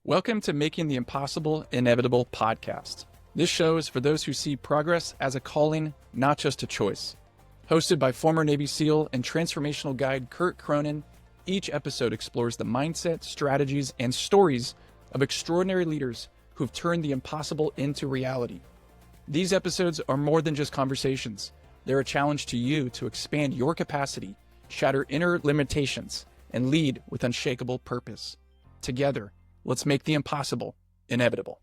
Welcome to Making the Impossible Inevitable podcast. This show is for those who see progress as a calling, not just a choice. Hosted by former Navy SEAL and transformational guide Curt Cronin, each episode explores the mindset, strategies, and stories of extraordinary leaders who've turned the impossible into reality. These episodes are more than just conversations. They're a challenge to you to expand your capacity, shatter inner limitations, and lead with unshakable purpose. Together, let's make the impossible inevitable.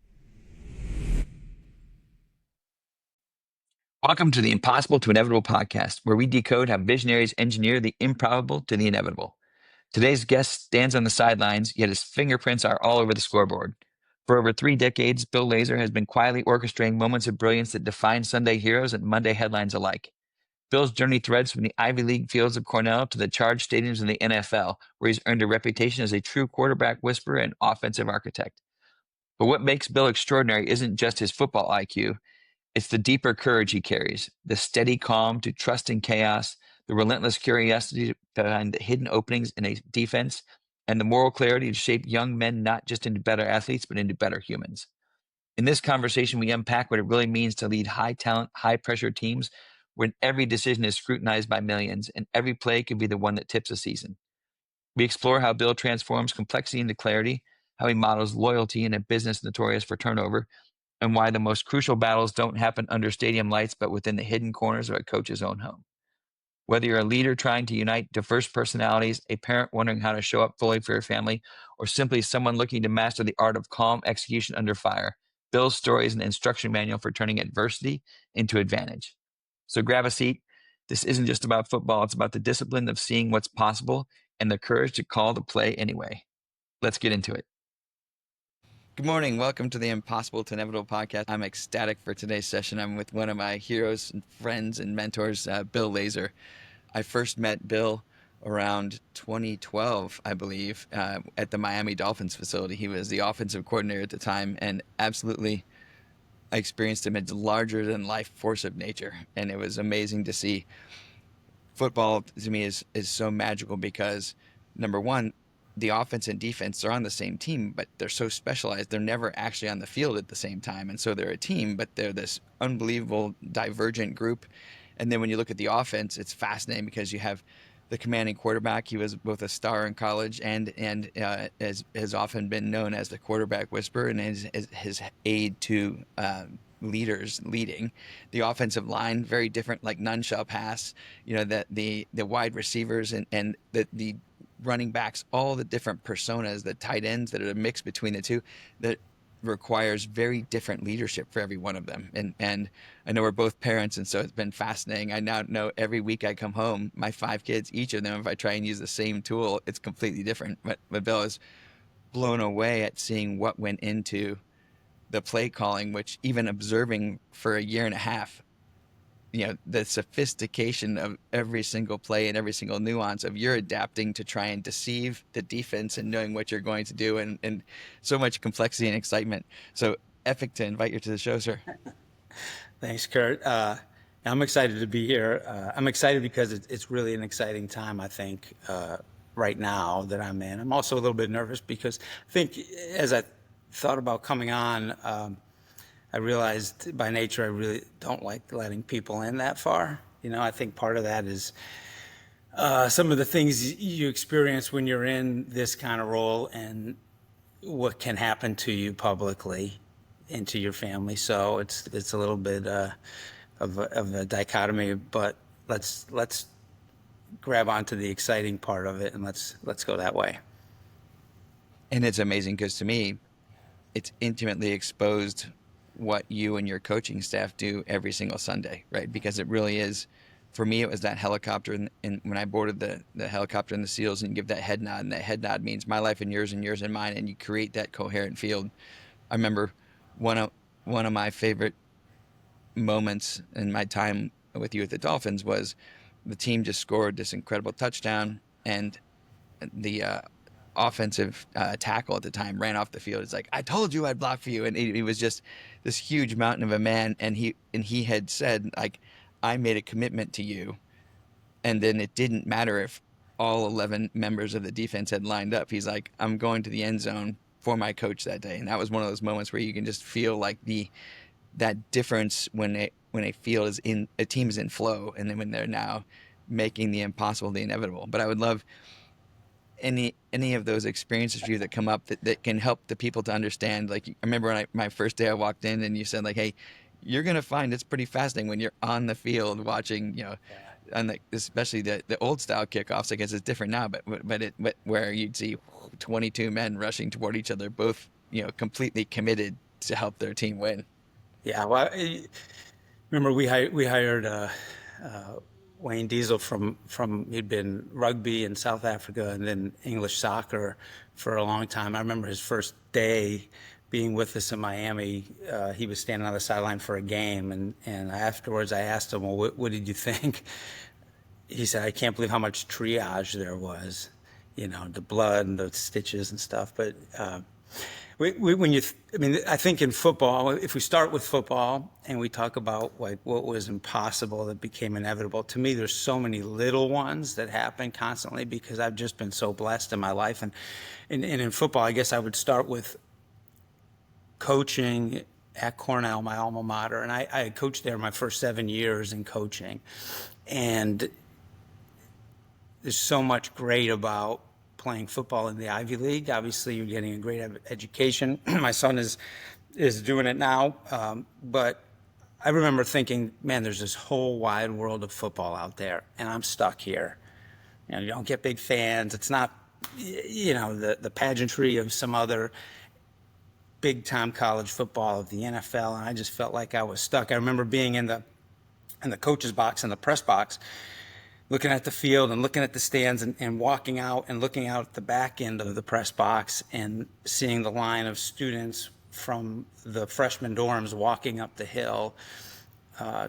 Welcome to the Impossible to Inevitable podcast, where we decode how visionaries engineer the improbable to the inevitable. Today's guest stands on the sidelines, yet his fingerprints are all over the scoreboard. For over 3 decades, Bill Lazor has been quietly orchestrating moments of brilliance that define Sunday heroes and Monday headlines alike. Bill's journey threads from the Ivy League fields of Cornell to the charged stadiums in the NFL, where he's earned a reputation as a true quarterback whisperer and offensive architect. But what makes Bill extraordinary isn't just his football IQ. It's the deeper courage he carries, the steady calm to trust in chaos, the relentless curiosity behind the hidden openings in a defense, and the moral clarity to shape young men not just into better athletes, but into better humans. In this conversation, we unpack what it really means to lead high-talent, high-pressure teams when every decision is scrutinized by millions and every play could be the one that tips a season. We explore how Bill transforms complexity into clarity, how he models loyalty in a business notorious for turnover, and why the most crucial battles don't happen under stadium lights, but within the hidden corners of a coach's own home. Whether you're a leader trying to unite diverse personalities, a parent wondering how to show up fully for your family, or simply someone looking to master the art of calm execution under fire, Bill's story is an instruction manual for turning adversity into advantage. So grab a seat. This isn't just about football. It's about the discipline of seeing what's possible and the courage to call the play anyway. Let's get into it. Good morning. Welcome to the Impossible to Inevitable podcast. I'm ecstatic for today's session. I'm with one of my heroes and friends and mentors, Bill Lazor. I first met Bill around 2012, I believe, at the Miami Dolphins facility. He was the offensive coordinator at the time, and absolutely I experienced him as a larger-than-life force of nature, and it was amazing to see. Football, to me, is so magical because, number one, the offense and defense are on the same team, but they're so specialized. They're never actually on the field at the same time. And so they're a team, but they're this unbelievable divergent group. And then when you look at the offense, it's fascinating because you have the commanding quarterback. He was both a star in college and has often been known as the quarterback whisperer and his aide to leaders leading. The offensive line, very different, like none shall pass. You know, that the wide receivers and the running backs, all the different personas, the tight ends that are a mix between the two, that requires very different leadership for every one of them. And I know we're both parents, and so it's been fascinating. I now know every week I come home, my 5 kids, each of them, if I try and use the same tool, it's completely different. But Bill is blown away at seeing what went into the play calling, which even observing for a year and a half, you know, the sophistication of every single play and every single nuance of you're adapting to try and deceive the defense and knowing what you're going to do, and so much complexity and excitement. So epic to invite you to the show, sir. Thanks, Curt. I'm excited to be here. I'm excited because it's really an exciting time, I think, right now that I'm in. I'm also a little bit nervous because I think as I thought about coming on, I realized by nature I really don't like letting people in that far. You know, I think part of that is some of the things you experience when you're in this kind of role and what can happen to you publicly and to your family. So it's a little bit of a dichotomy, but let's grab onto the exciting part of it and let's go that way. And it's amazing because to me, it's intimately exposed what you and your coaching staff do every single Sunday, right? Because it really is, for me, it was that helicopter. And when I boarded the helicopter and the SEALs and give that head nod, and that head nod means my life and yours and mine, and you create that coherent field. I remember one of my favorite moments in my time with you at the Dolphins was the team just scored this incredible touchdown, and the offensive tackle at the time ran off the field. It's like, I told you I'd block for you. And he was just this huge mountain of a man. And he had said, like, I made a commitment to you. And then it didn't matter if all 11 members of the defense had lined up. He's like, I'm going to the end zone for my coach that day. And that was one of those moments where you can just feel like that difference when a field is in, a team is in flow, and then when they're now making the impossible the inevitable. But I would love any of those experiences for you that come up that can help the people to understand. Like, I remember when my first day I walked in and you said like, hey, you're going to find it's pretty fascinating when you're on the field watching, and like, especially the old style kickoffs. I guess it's different now, but where you'd see 22 men rushing toward each other, both, completely committed to help their team win. Yeah, well, remember we hired Wayne Diesel from he'd been rugby in South Africa and then English soccer for a long time. I remember his first day being with us in Miami. He was standing on the sideline for a game, and afterwards I asked him, well, what did you think? He said, I can't believe how much triage there was, the blood and the stitches and stuff. But I think in football, if we start with football and we talk about like what was impossible that became inevitable, to me, there's so many little ones that happen constantly because I've just been so blessed in my life. And in football, I guess I would start with coaching at Cornell, my alma mater. And I had coached there my first 7 years in coaching. And there's so much great about playing football in the Ivy League. Obviously, you're getting a great education. My son is doing it now. But I remember thinking, man, there's this whole wide world of football out there, and I'm stuck here. You don't get big fans. It's not, the pageantry of some other big-time college football of the NFL, and I just felt like I was stuck. I remember being in the coach's box, in the press box, looking at the field and looking at the stands and walking out and looking out at the back end of the press box and seeing the line of students from the freshman dorms walking up the hill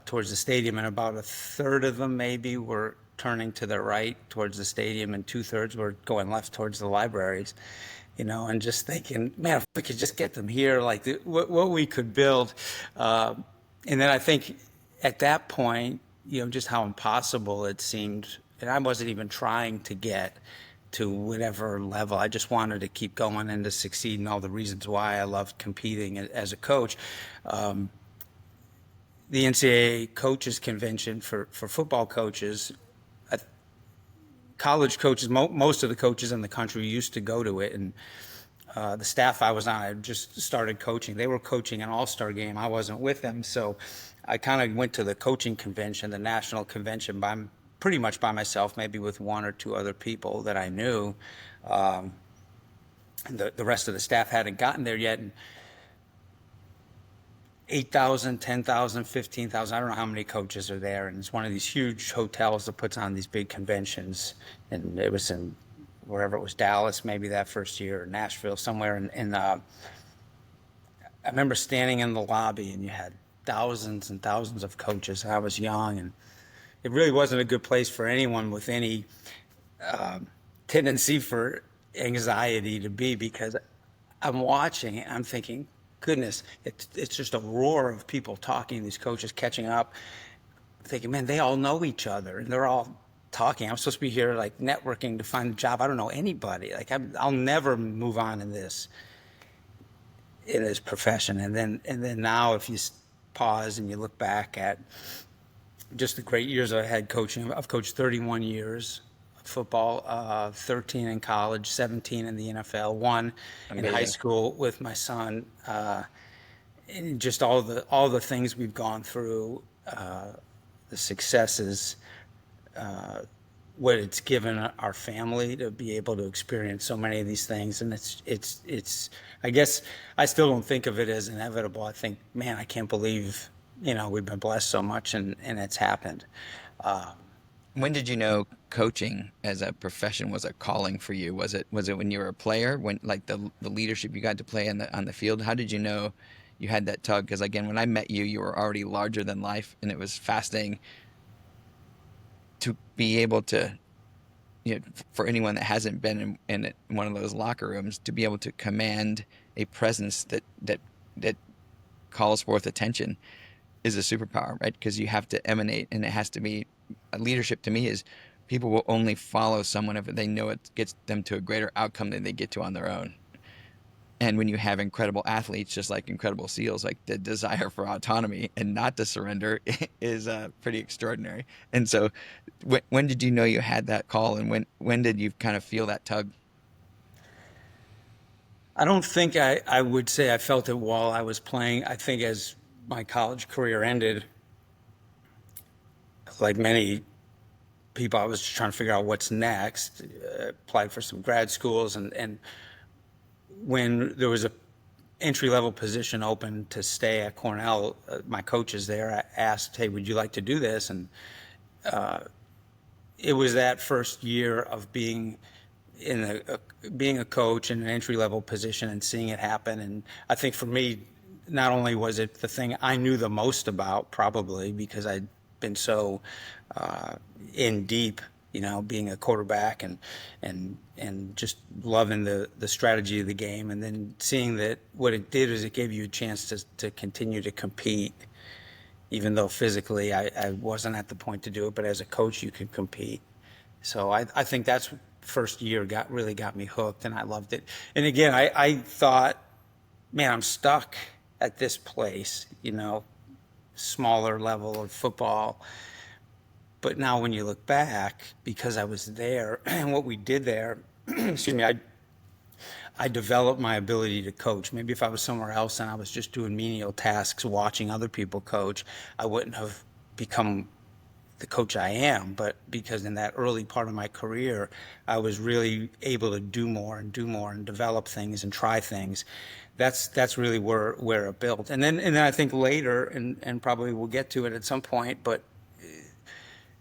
towards the stadium. And about a third of them maybe were turning to their right towards the stadium, and 2/3 were going left towards the libraries, and just thinking, man, if we could just get them here, like what we could build. And then I think at that point, just how impossible it seemed. And I wasn't even trying to get to whatever level. I just wanted to keep going and to succeed, and all the reasons why I loved competing as a coach. The NCAA coaches convention for football coaches, college coaches, most of the coaches in the country used to go to it. And the staff I was on, I just started coaching. They were coaching an all-star game. I wasn't with them. So I kind of went to the coaching convention, the national convention, pretty much by myself, maybe with one or two other people that I knew. The rest of the staff hadn't gotten there yet. And 8,000, 10,000, 15,000, I don't know how many coaches are there. And it's one of these huge hotels that puts on these big conventions. And it was in wherever it was, Dallas, maybe that first year, or Nashville, somewhere. And I remember standing in the lobby, and you had thousands and thousands of coaches. I was young, and it really wasn't a good place for anyone with any tendency for anxiety to be, because I'm watching and I'm thinking, goodness, it's just a roar of people talking, these coaches catching up, thinking, man, they all know each other and they're all talking. I'm supposed to be here like networking to find a job. I don't know anybody. Like I'll never move on in this profession. And then now, if you pause and you look back at just the great years I had coaching, I've coached 31 years of football, 13 in college, 17 in the NFL, one in high school with my son, and just all the things we've gone through, the successes, what it's given our family to be able to experience so many of these things. And it's I guess I still don't think of it as inevitable. I think, man, I can't believe, we've been blessed so much and it's happened. When did you know coaching as a profession was a calling for you? Was it when you were a player, when like the leadership you got to play on the field? How did you know you had that tug? Because again, when I met you, you were already larger than life, and it was fascinating to be able to, for anyone that hasn't been in one of those locker rooms, to be able to command a presence that calls forth attention is a superpower, right? Because you have to emanate, and it has to be leadership. To me, is people will only follow someone if they know it gets them to a greater outcome than they get to on their own. And when you have incredible athletes, just like incredible SEALs, like the desire for autonomy and not to surrender is pretty extraordinary. And so, when did you know you had that call, and when did you kind of feel that tug? I don't think I would say I felt it while I was playing. I think as my college career ended, like many people, I was just trying to figure out what's next. Applied for some grad schools, and when there was a entry level position open to stay at Cornell, my coaches there asked, "Hey, would you like to do this?" And it was that first year of being being a coach in an entry level position and seeing it happen. And I think for me, not only was it the thing I knew the most about, probably because I'd been so in deep, being a quarterback and just loving the strategy of the game, and then seeing that what it did is it gave you a chance to continue to compete, even though physically I wasn't at the point to do it, but as a coach you could compete. So I think that's first year really got me hooked, and I loved it. And again, I thought, man, I'm stuck at this place, smaller level of football. But now when you look back, because I was there and what we did there, excuse me, I developed my ability to coach. Maybe if I was somewhere else and I was just doing menial tasks, watching other people coach, I wouldn't have become the coach I am. But because in that early part of my career, I was really able to do more and develop things and try things. That's really where it built. And then I think later, and probably we'll get to it at some point, but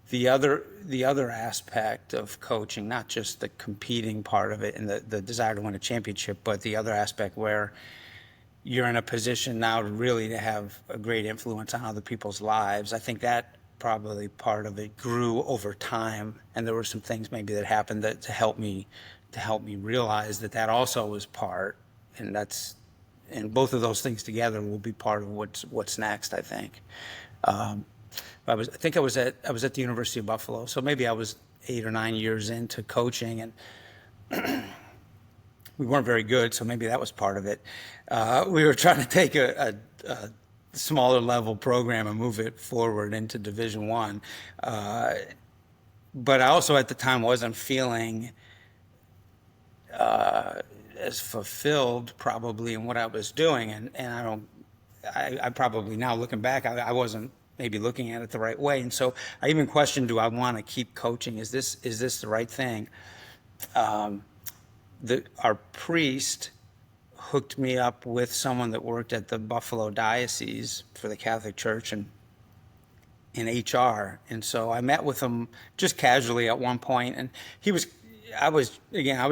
the other aspect of coaching, not just the competing part of it and the desire to win a championship, but the other aspect where you're in a position now to really to have a great influence on other people's lives. I think that probably part of it grew over time, and there were some things maybe that happened to help me realize that also was part, and both of those things together will be part of what's next, I think. I was at the University of Buffalo, so maybe I was 8 or 9 years into coaching, and we weren't very good, so maybe that was part of it. We were trying to take a smaller level program and move it forward into Division One, but I also at the time wasn't feeling as fulfilled probably in what I was doing, and I probably now looking back, I wasn't maybe looking at it the right way. And so I even questioned, do I want to keep coaching? Is this the right thing? Our priest hooked me up with someone that worked at the Buffalo Diocese for the Catholic Church and in HR. And so I met with him just casually at one point, and I was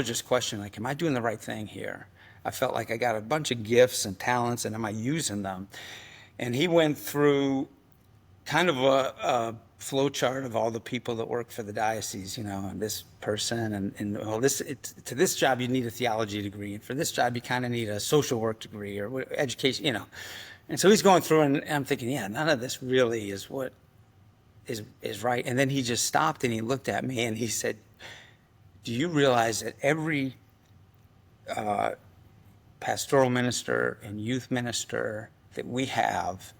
just questioning, like, am I doing the right thing here? I felt like I got a bunch of gifts and talents, and am I using them? And he went through kind of a flow chart of all the people that work for the diocese, and this person, and well, to this job you need a theology degree, and for this job you kind of need a social work degree or education, And so he's going through, and I'm thinking, yeah, none of this really is what is right. And then he just stopped and he looked at me and he said, "Do you realize that every pastoral minister and youth minister that we have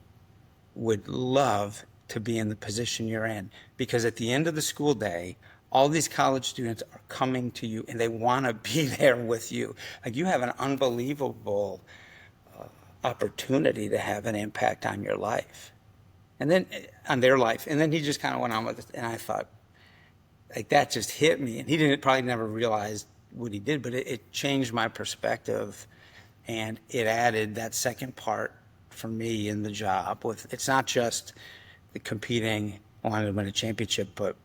would love to be in the position you're in? Because at the end of the school day, all these college students are coming to you and they want to be there with you. Like, you have an unbelievable opportunity to have an impact on your life, and then on their life." And then he just kind of went on with it, and I thought, like, that just hit me. And he didn't probably never realize what he did, but it changed my perspective, and it added that second part for me in the job. It's not just the competing, wanting to win a championship, but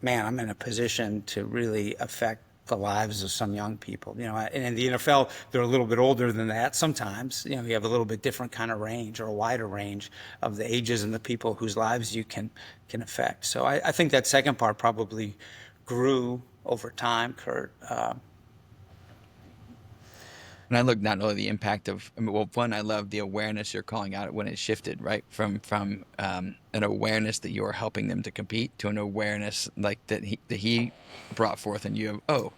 man, I'm in a position to really affect the lives of some young people. And in the NFL, they're a little bit older than that. Sometimes, you have a little bit different kind of range, or a wider range of the ages and the people whose lives you can affect. So I think that second part probably grew over time, Curt. And I look not only the impact of, one, I love the awareness you're calling out when it shifted, right? From an awareness that you are helping them to compete to an awareness like that he brought forth, and you have,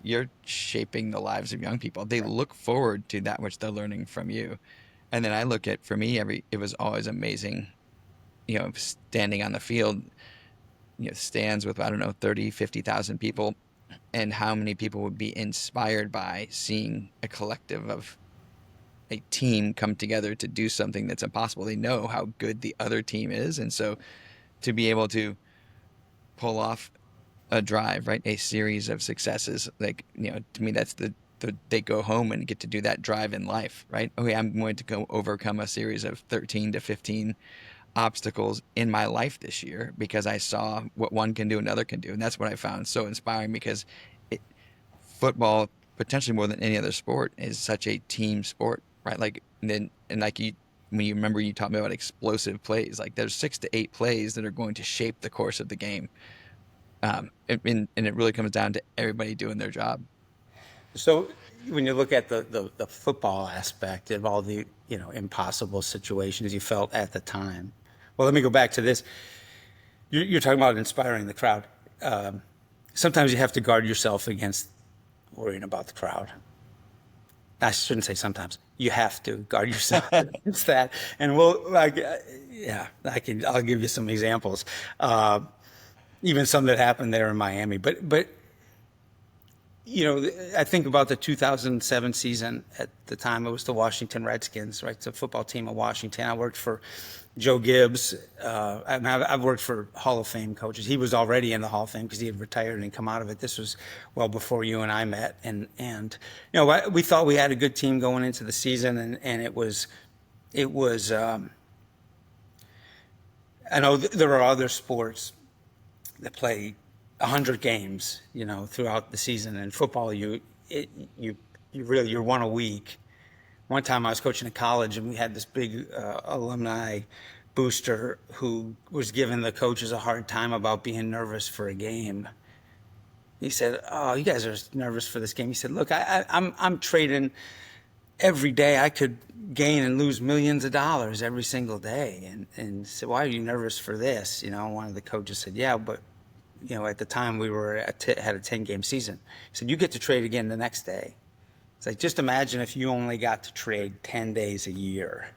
you're shaping the lives of young people. They look forward to that which they're learning from you. And then I look at, for me, it was always amazing, standing on the field, stands with, I don't know, 30, 50,000 people, and how many people would be inspired by seeing a collective of a team come together to do something that's impossible. They know how good the other team is. And so to be able to pull off a drive, right? A series of successes, like, to me, that's they go home and get to do that drive in life, right? Okay, I'm going to go overcome a series of 13 to 15 obstacles in my life this year because I saw what one can do, another can do. And that's what I found so inspiring, because it, football, potentially more than any other sport, is such a team sport, right? Like, and like when you remember, you taught me about explosive plays, like there's 6 to 8 plays that are going to shape the course of the game. And it really comes down to everybody doing their job. So when you look at the football aspect of all the, impossible situations you felt at the time, well, let me go back to this. You're talking about inspiring the crowd. Sometimes you have to guard yourself against worrying about the crowd. I shouldn't say sometimes. You have to guard yourself against that. And I'll give you some examples. Even some that happened there in Miami. But I think about the 2007 season. At the time, it was the Washington Redskins, right? It's a football team of Washington. I worked for Joe Gibbs. I've worked for Hall of Fame coaches. He was already in the Hall of Fame because he had retired and come out of it. This was well before you and I met. And we thought we had a good team going into the season, and it was. I know there are other sports that play 100 games, throughout the season. And football, you're one a week. One time I was coaching in college, and we had this big alumni booster who was giving the coaches a hard time about being nervous for a game. He said, "Oh, you guys are nervous for this game." He said, "Look, I'm trading every day. I could gain and lose millions of dollars every single day." And said, "Why are you nervous for this?" One of the coaches said, "Yeah, but at the time we had a 10-game season." He said, "You get to trade again the next day." It's like, just imagine if you only got to trade 10 days a year.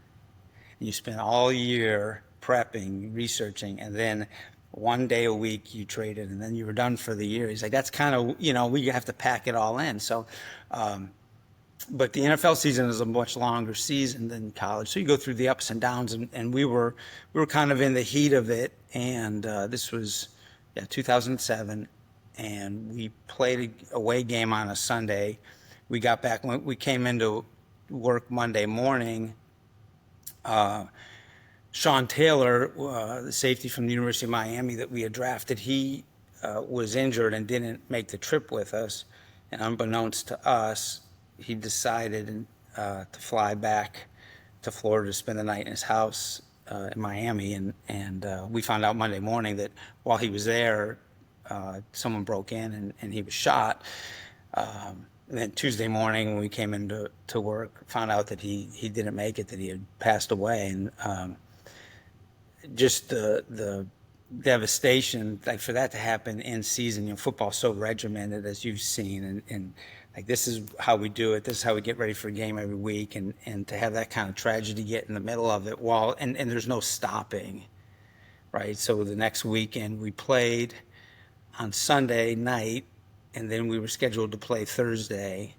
You spent all year prepping, researching, and then one day a week you traded, and then you were done for the year. He's like, that's kind of, we have to pack it all in. So, but the NFL season is a much longer season than college. So you go through the ups and downs, and we were kind of in the heat of it. And this was 2007, and we played an away game on a Sunday. We got back, we came into work Monday morning. Sean Taylor, the safety from the University of Miami that we had drafted, he was injured and didn't make the trip with us. And unbeknownst to us, he decided to fly back to Florida to spend the night in his house in Miami. And we found out Monday morning that while he was there, someone broke in and he was shot. And then Tuesday morning, when we came into work, found out that he didn't make it, that he had passed away. And just the devastation, like for that to happen in season, football's so regimented, as you've seen, and like, this is how we do it. This is how we get ready for a game every week. And to have that kind of tragedy get in the middle of it, and there's no stopping, right? So the next weekend we played on Sunday night, and then we were scheduled to play Thursday,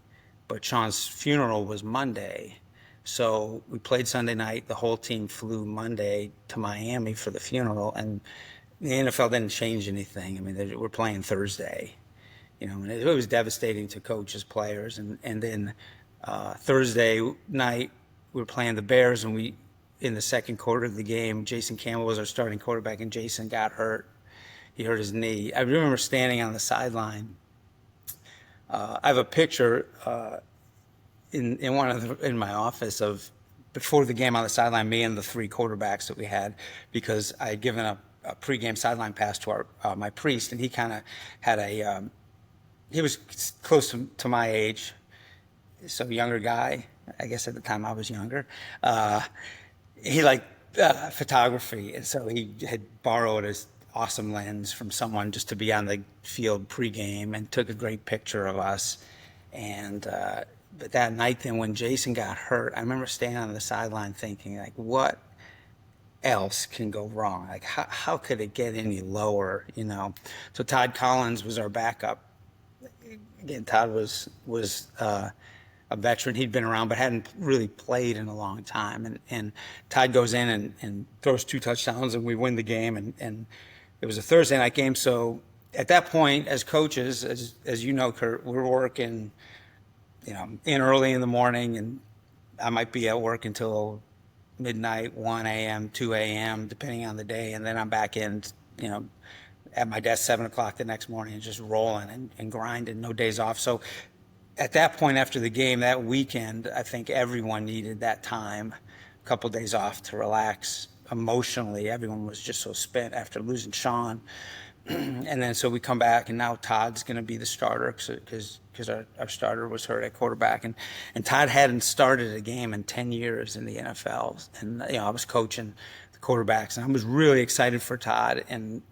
but Sean's funeral was Monday. So we played Sunday night. The whole team flew Monday to Miami for the funeral, and the NFL didn't change anything. I mean, we're playing Thursday, and it was devastating to coaches, players. And then Thursday night, we were playing the Bears, and in the second quarter of the game, Jason Campbell was our starting quarterback, and Jason got hurt. He hurt his knee. I remember standing on the sideline. I have a picture in my office of before the game on the sideline, me and the 3 quarterbacks that we had, because I had given a pregame sideline pass to my priest, and he kind of had he was close to my age, so younger guy. I guess at the time I was younger. He liked photography, and so he had borrowed awesome lens from someone just to be on the field pregame and took a great picture of us. And but that night then when Jason got hurt, I remember standing on the sideline thinking, like, what else can go wrong? Like, how could it get any lower, you know? So Todd Collins was our backup. Again, Todd was a veteran. He'd been around but hadn't really played in a long time. And Todd goes in and throws 2 touchdowns, and we win the game. And it was a Thursday night game. So at that point, as coaches, as you know, Curt, we're working, you know, in early in the morning, and I might be at work until midnight, 1 a.m., 2 a.m., depending on the day. And then I'm back in, you know, at my desk 7 o'clock the next morning and just rolling and grinding, no days off. So at that point after the game, that weekend, I think everyone needed that time, a couple of days off to relax emotionally. Everyone was just so spent after losing Sean. And then so we come back, and now Todd's going to be the starter because our starter was hurt at quarterback. And Todd hadn't started a game in 10 years in the NFL. And, you know, I was coaching the quarterbacks, and I was really excited for Todd. And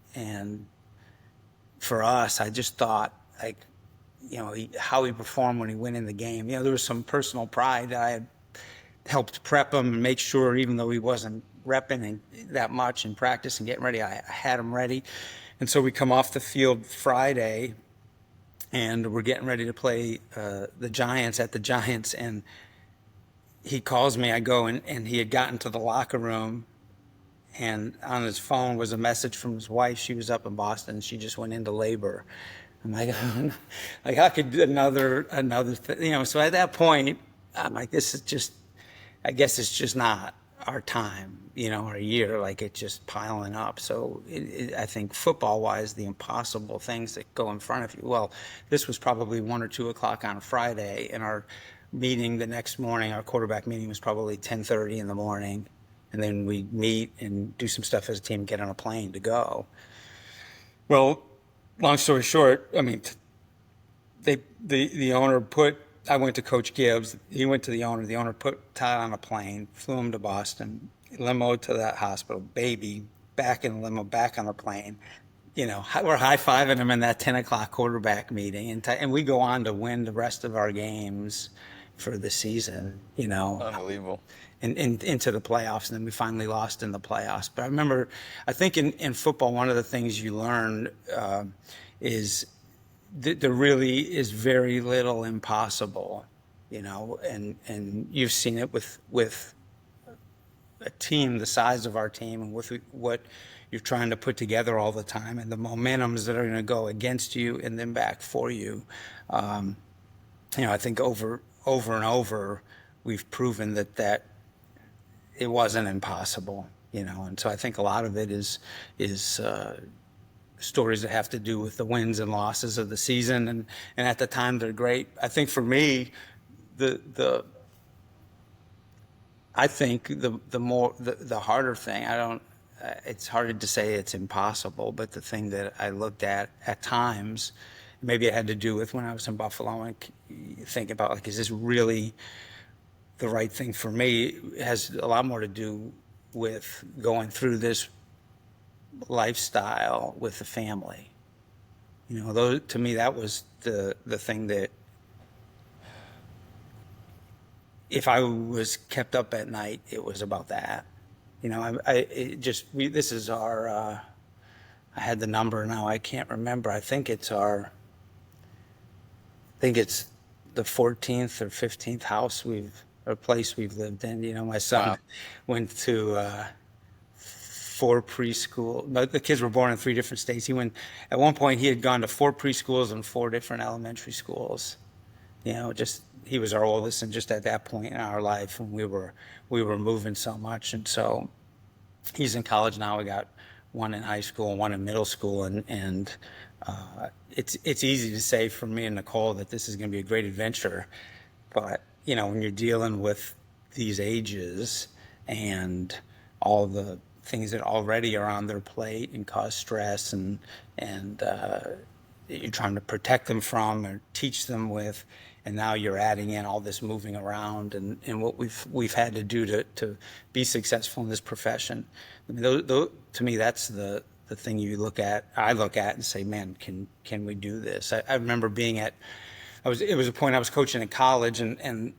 for us, I just thought, like, you know, how he performed when he went in the game. You know, there was some personal pride that I had helped prep him and make sure, even though he wasn't repping that much in practice and getting ready, I had him ready. And so we come off the field Friday, and we're getting ready to play the Giants at the Giants. And he calls me. I go, and he had gotten to the locker room, and on his phone was a message from his wife. She was up in Boston. She just went into labor. I'm like, like, how could another you know? So at that point, I'm like, this is just, I guess it's just not our time, you know, or a year. Like, it's just piling up. So I think football-wise, the impossible things that go in front of you. Well, this was probably 1 or 2 o'clock on a Friday, and our meeting the next morning, our quarterback meeting, was probably 10:30 in the morning, and then we meet and do some stuff as a team, get on a plane to go. Well, long story short, I mean, the owner I went to Coach Gibbs. He went to the owner. The owner put Todd on a plane, flew him to Boston, limo to that hospital, baby, back in the limo, back on the plane. You know, we're high-fiving him in that 10 o'clock quarterback meeting. And we go on to win the rest of our games for the season, you know. Unbelievable. And into the playoffs, and then we finally lost in the playoffs. But I remember, I think in football, one of the things you learn is there really is very little impossible, you know, and you've seen it with a team the size of our team and with what you're trying to put together all the time, and the momentums that are going to go against you and then back for you. You know, I think over and over, we've proven that it wasn't impossible, you know. And so I think a lot of it is stories that have to do with the wins and losses of the season, and at the time they're great. I think for me, I think the harder thing, it's hard to say it's impossible, but the thing that I looked at times, maybe it had to do with when I was in Buffalo, and think about, like, is this really the right thing for me? It has a lot more to do with going through this lifestyle with the family. You know, to me, that was the thing that, if I was kept up at night, it was about that. You know, this is our, I had the number now, I can't remember. I think it's the 14th or 15th house place we've lived in. You know, my son went to 4 preschool. The kids were born in 3 different states. At one point, he had gone to 4 preschools and 4 different elementary schools. You know, he was our oldest, and just at that point in our life, when we were moving so much. And so he's in college now. We got 1 in high school and 1 in middle school, and it's easy to say for me and Nicole that this is going to be a great adventure, but you know, when you're dealing with these ages and all the things that already are on their plate and cause stress, and you're trying to protect them from or teach them with, and now you're adding in all this moving around and what we've had to do to be successful in this profession. I mean, to me, that's the the thing I look at and say, man, can we do this? I remember it was a point I was coaching in college, and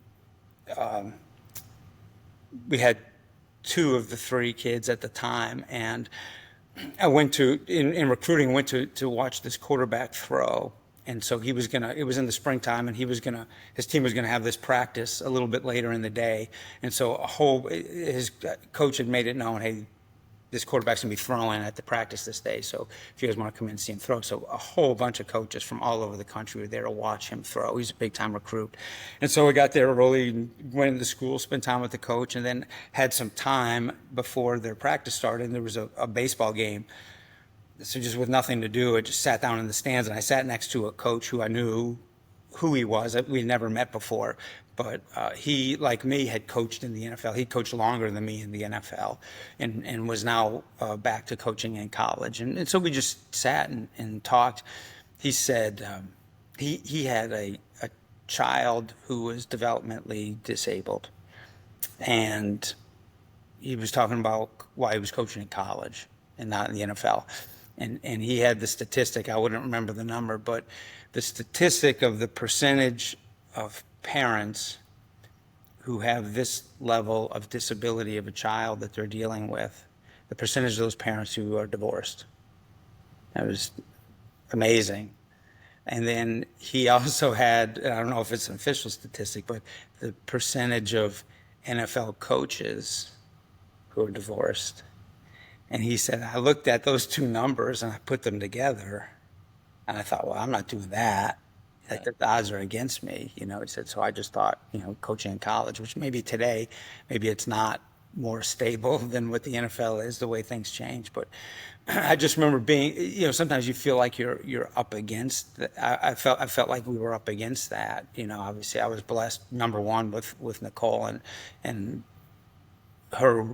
we had two of the three kids at the time, and I went in recruiting, went to watch this quarterback throw. And so it was in the springtime, and his team was gonna have this practice a little bit later in the day. And so his coach had made it known, hey, this quarterback's gonna be throwing at the practice this day. So if you guys wanna come in and see him throw. So a whole bunch of coaches from all over the country were there to watch him throw. He's a big time recruit. And so we got there early, went into school, spent time with the coach, and then had some time before their practice started. And there was a baseball game. So just with nothing to do, I just sat down in the stands, and I sat next to a coach who I knew who he was. We'd never met before, but he, like me, had coached in the NFL. He coached longer than me in the NFL, and was now back to coaching in college. And so we just sat and talked. He said he had a child who was developmentally disabled, and he was talking about why he was coaching in college and not in the NFL. And he had the statistic, I wouldn't remember the number, but the statistic of the percentage of parents who have this level of disability of a child that they're dealing with, the percentage of those parents who are divorced. That was amazing. And then he also had, I don't know if it's an official statistic, but the percentage of NFL coaches who are divorced. And he said, I looked at those two numbers and I put them together, and I thought, well, I'm not doing that. Like, the odds are against me, He said, so I just thought, coaching in college, which maybe today, maybe it's not more stable than what the NFL is, the way things change. But I just remember being, sometimes you feel like you're up against. I felt like we were up against that. Obviously I was blessed, number one, with Nicole and her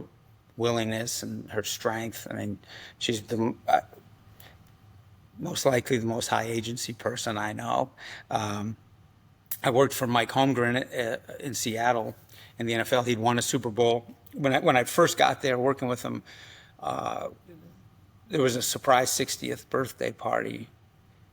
willingness and her strength. I mean, she's most likely the most high agency person I know. I worked for Mike Holmgren in Seattle in the NFL. He'd won a Super Bowl. When I first got there working with him, there was a surprise 60th birthday party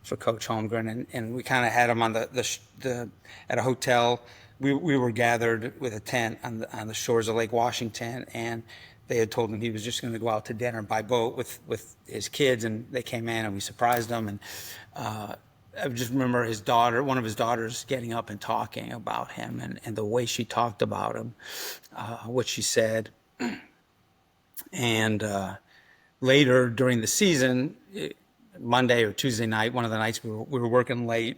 for Coach Holmgren, and we kind of had him on at a hotel. We were gathered with a tent on the shores of Lake Washington, and they had told him he was just going to go out to dinner by boat with his kids, and they came in and we surprised them. And I just remember one of his daughters getting up and talking about him, and the way she talked about him, what she said. And later during the season, Monday or Tuesday night, one of the nights we were working late,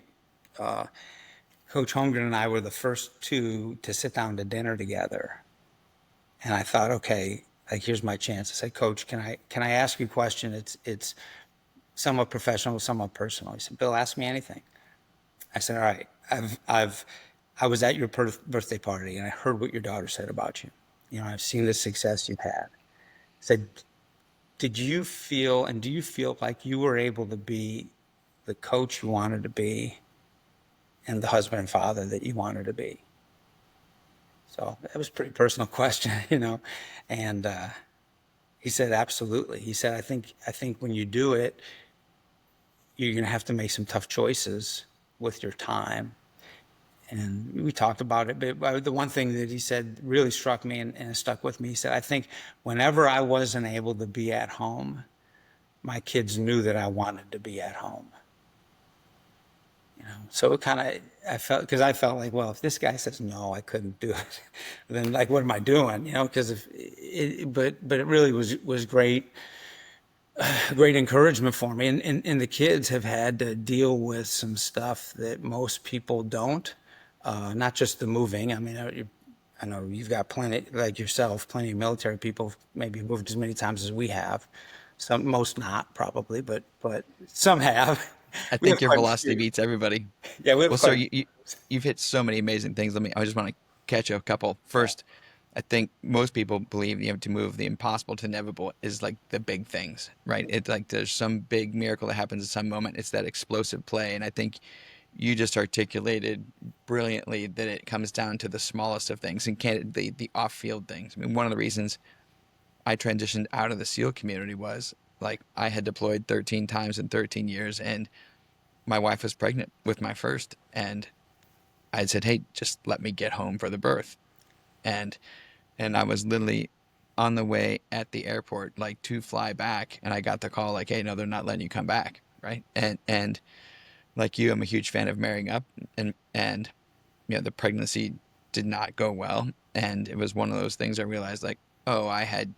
Coach Holmgren and I were the first two to sit down to dinner together. And I thought, okay, like, here's my chance. I said, Coach, can I ask you a question? It's somewhat professional, somewhat personal. He said, Bill, ask me anything. I said, all right, I was at your birthday party, and I heard what your daughter said about you. I've seen the success you've had. I said, do you feel like you were able to be the coach you wanted to be and the husband and father that you wanted to be? So that was a pretty personal question, and he said, absolutely. He said, I think when you do it, you're going to have to make some tough choices with your time. And we talked about it, but the one thing that he said really struck me and stuck with me. He said, I think whenever I wasn't able to be at home, my kids knew that I wanted to be at home. So it kind of, I felt like, well, if this guy says no, I couldn't do it, then, like, what am I doing? Because but it really was great encouragement for me. And the kids have had to deal with some stuff that most people don't, not just the moving. I mean, I know you've got plenty, like yourself, plenty of military people maybe moved as many times as we have. Most not, probably, but some have. I think your velocity beats everybody. Yeah, we have Well, sir, you've hit so many amazing things. I just want to catch you a couple. First, I think most people believe you have to move the impossible to inevitable is like the big things, right? It's like there's some big miracle that happens at some moment. It's that explosive play. And I think you just articulated brilliantly that it comes down to the smallest of things, and candidly, the off-field things. I mean, one of the reasons I transitioned out of the SEAL community was Like, I had deployed 13 times in 13 years, and my wife was pregnant with my first, and I had said, hey, just let me get home for the birth. And I was literally on the way at the airport, like to fly back, and I got the call like, hey, no, they're not letting you come back, right? And like you, I'm a huge fan of marrying up, and the pregnancy did not go well, and it was one of those things I realized, like, oh, I had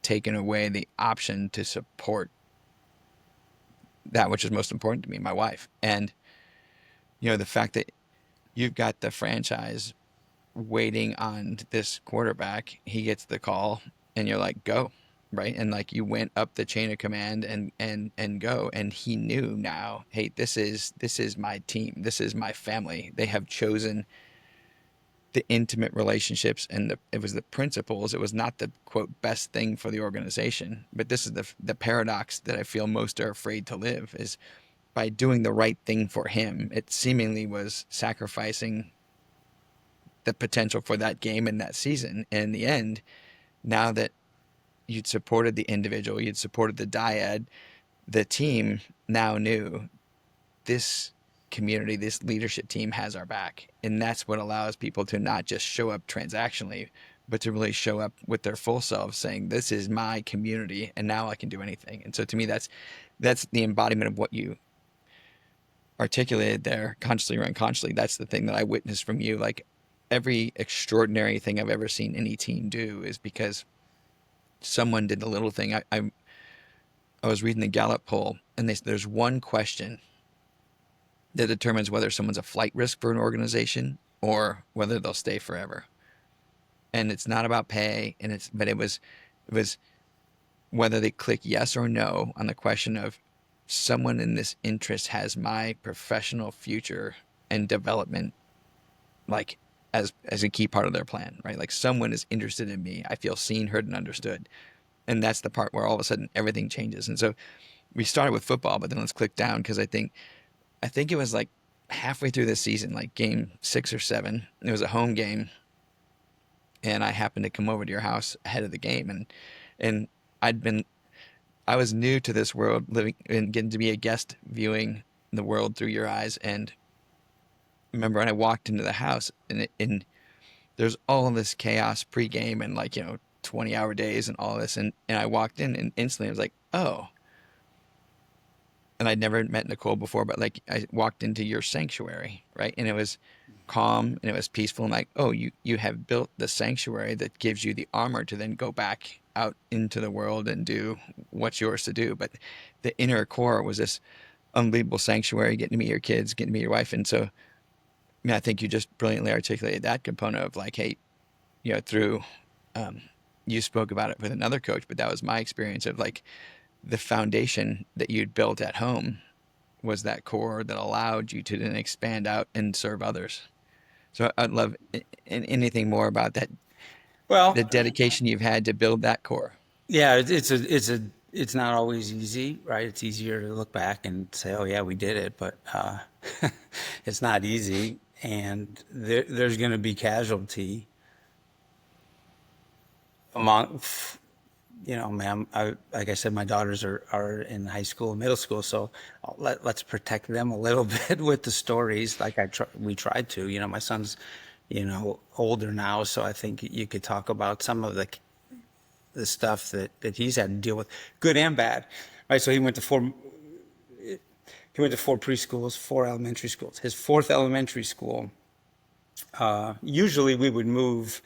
taken away the option to support that which is most important to me, my wife. And the fact that you've got the franchise waiting on this quarterback, he gets the call, and you're like, go, right? And like, you went up the chain of command and go, and he knew now, hey, this is my team, this is my family. They have chosen the intimate relationships, and it was the principles. It was not the quote best thing for the organization, but this is the paradox that I feel most are afraid to live, is by doing the right thing for him, it seemingly was sacrificing the potential for that game and that season. And in the end, now that you'd supported the individual, you'd supported the dyad, the team now knew this community, this leadership team has our back. And that's what allows people to not just show up transactionally, but to really show up with their full selves, saying, this is my community, and now I can do anything. And so to me, that's the embodiment of what you articulated there, consciously or unconsciously. That's the thing that I witnessed from you. Like, every extraordinary thing I've ever seen any team do is because someone did the little thing. I was reading the Gallup poll, and there's one question that determines whether someone's a flight risk for an organization or whether they'll stay forever. And it's not about pay, but it was whether they click yes or no on the question of, someone in this interest has my professional future and development, like, as a key part of their plan, right? Like, someone is interested in me. I feel seen, heard, and understood. And that's the part where all of a sudden everything changes. And so we started with football, but then let's click down, because I think it was like halfway through this season, like game 6 or 7. It was a home game, and I happened to come over to your house ahead of the game, and I was new to this world, living and getting to be a guest viewing the world through your eyes. And remember, when I walked into the house, and there's all this chaos pregame, and 20-hour days and all this, and I walked in, and instantly I was like, oh. And I'd never met Nicole before, but like, I walked into your sanctuary, right? And it was calm, and it was peaceful, and like, oh, you have built the sanctuary that gives you the armor to then go back out into the world and do what's yours to do. But the inner core was this unbelievable sanctuary, getting to meet your kids, getting to meet your wife. And so, I mean, I think you just brilliantly articulated that component of like, hey, through, you spoke about it with another coach, but that was my experience of like, the foundation that you'd built at home was that core that allowed you to then expand out and serve others. So I'd love anything more about that, Well, the dedication you've had to build that core. yeah, it's not always easy, right? It's easier to look back and say, oh yeah, we did it, but it's not easy, and there's going to be casualty among, ma'am. Like I said, my daughters are in high school and middle school, so let's protect them a little bit with the stories. Like we tried to. My son's, older now, so I think you could talk about some of the stuff that he's had to deal with, good and bad, right? So he went to four preschools, 4 elementary schools. His 4th elementary school, usually we would move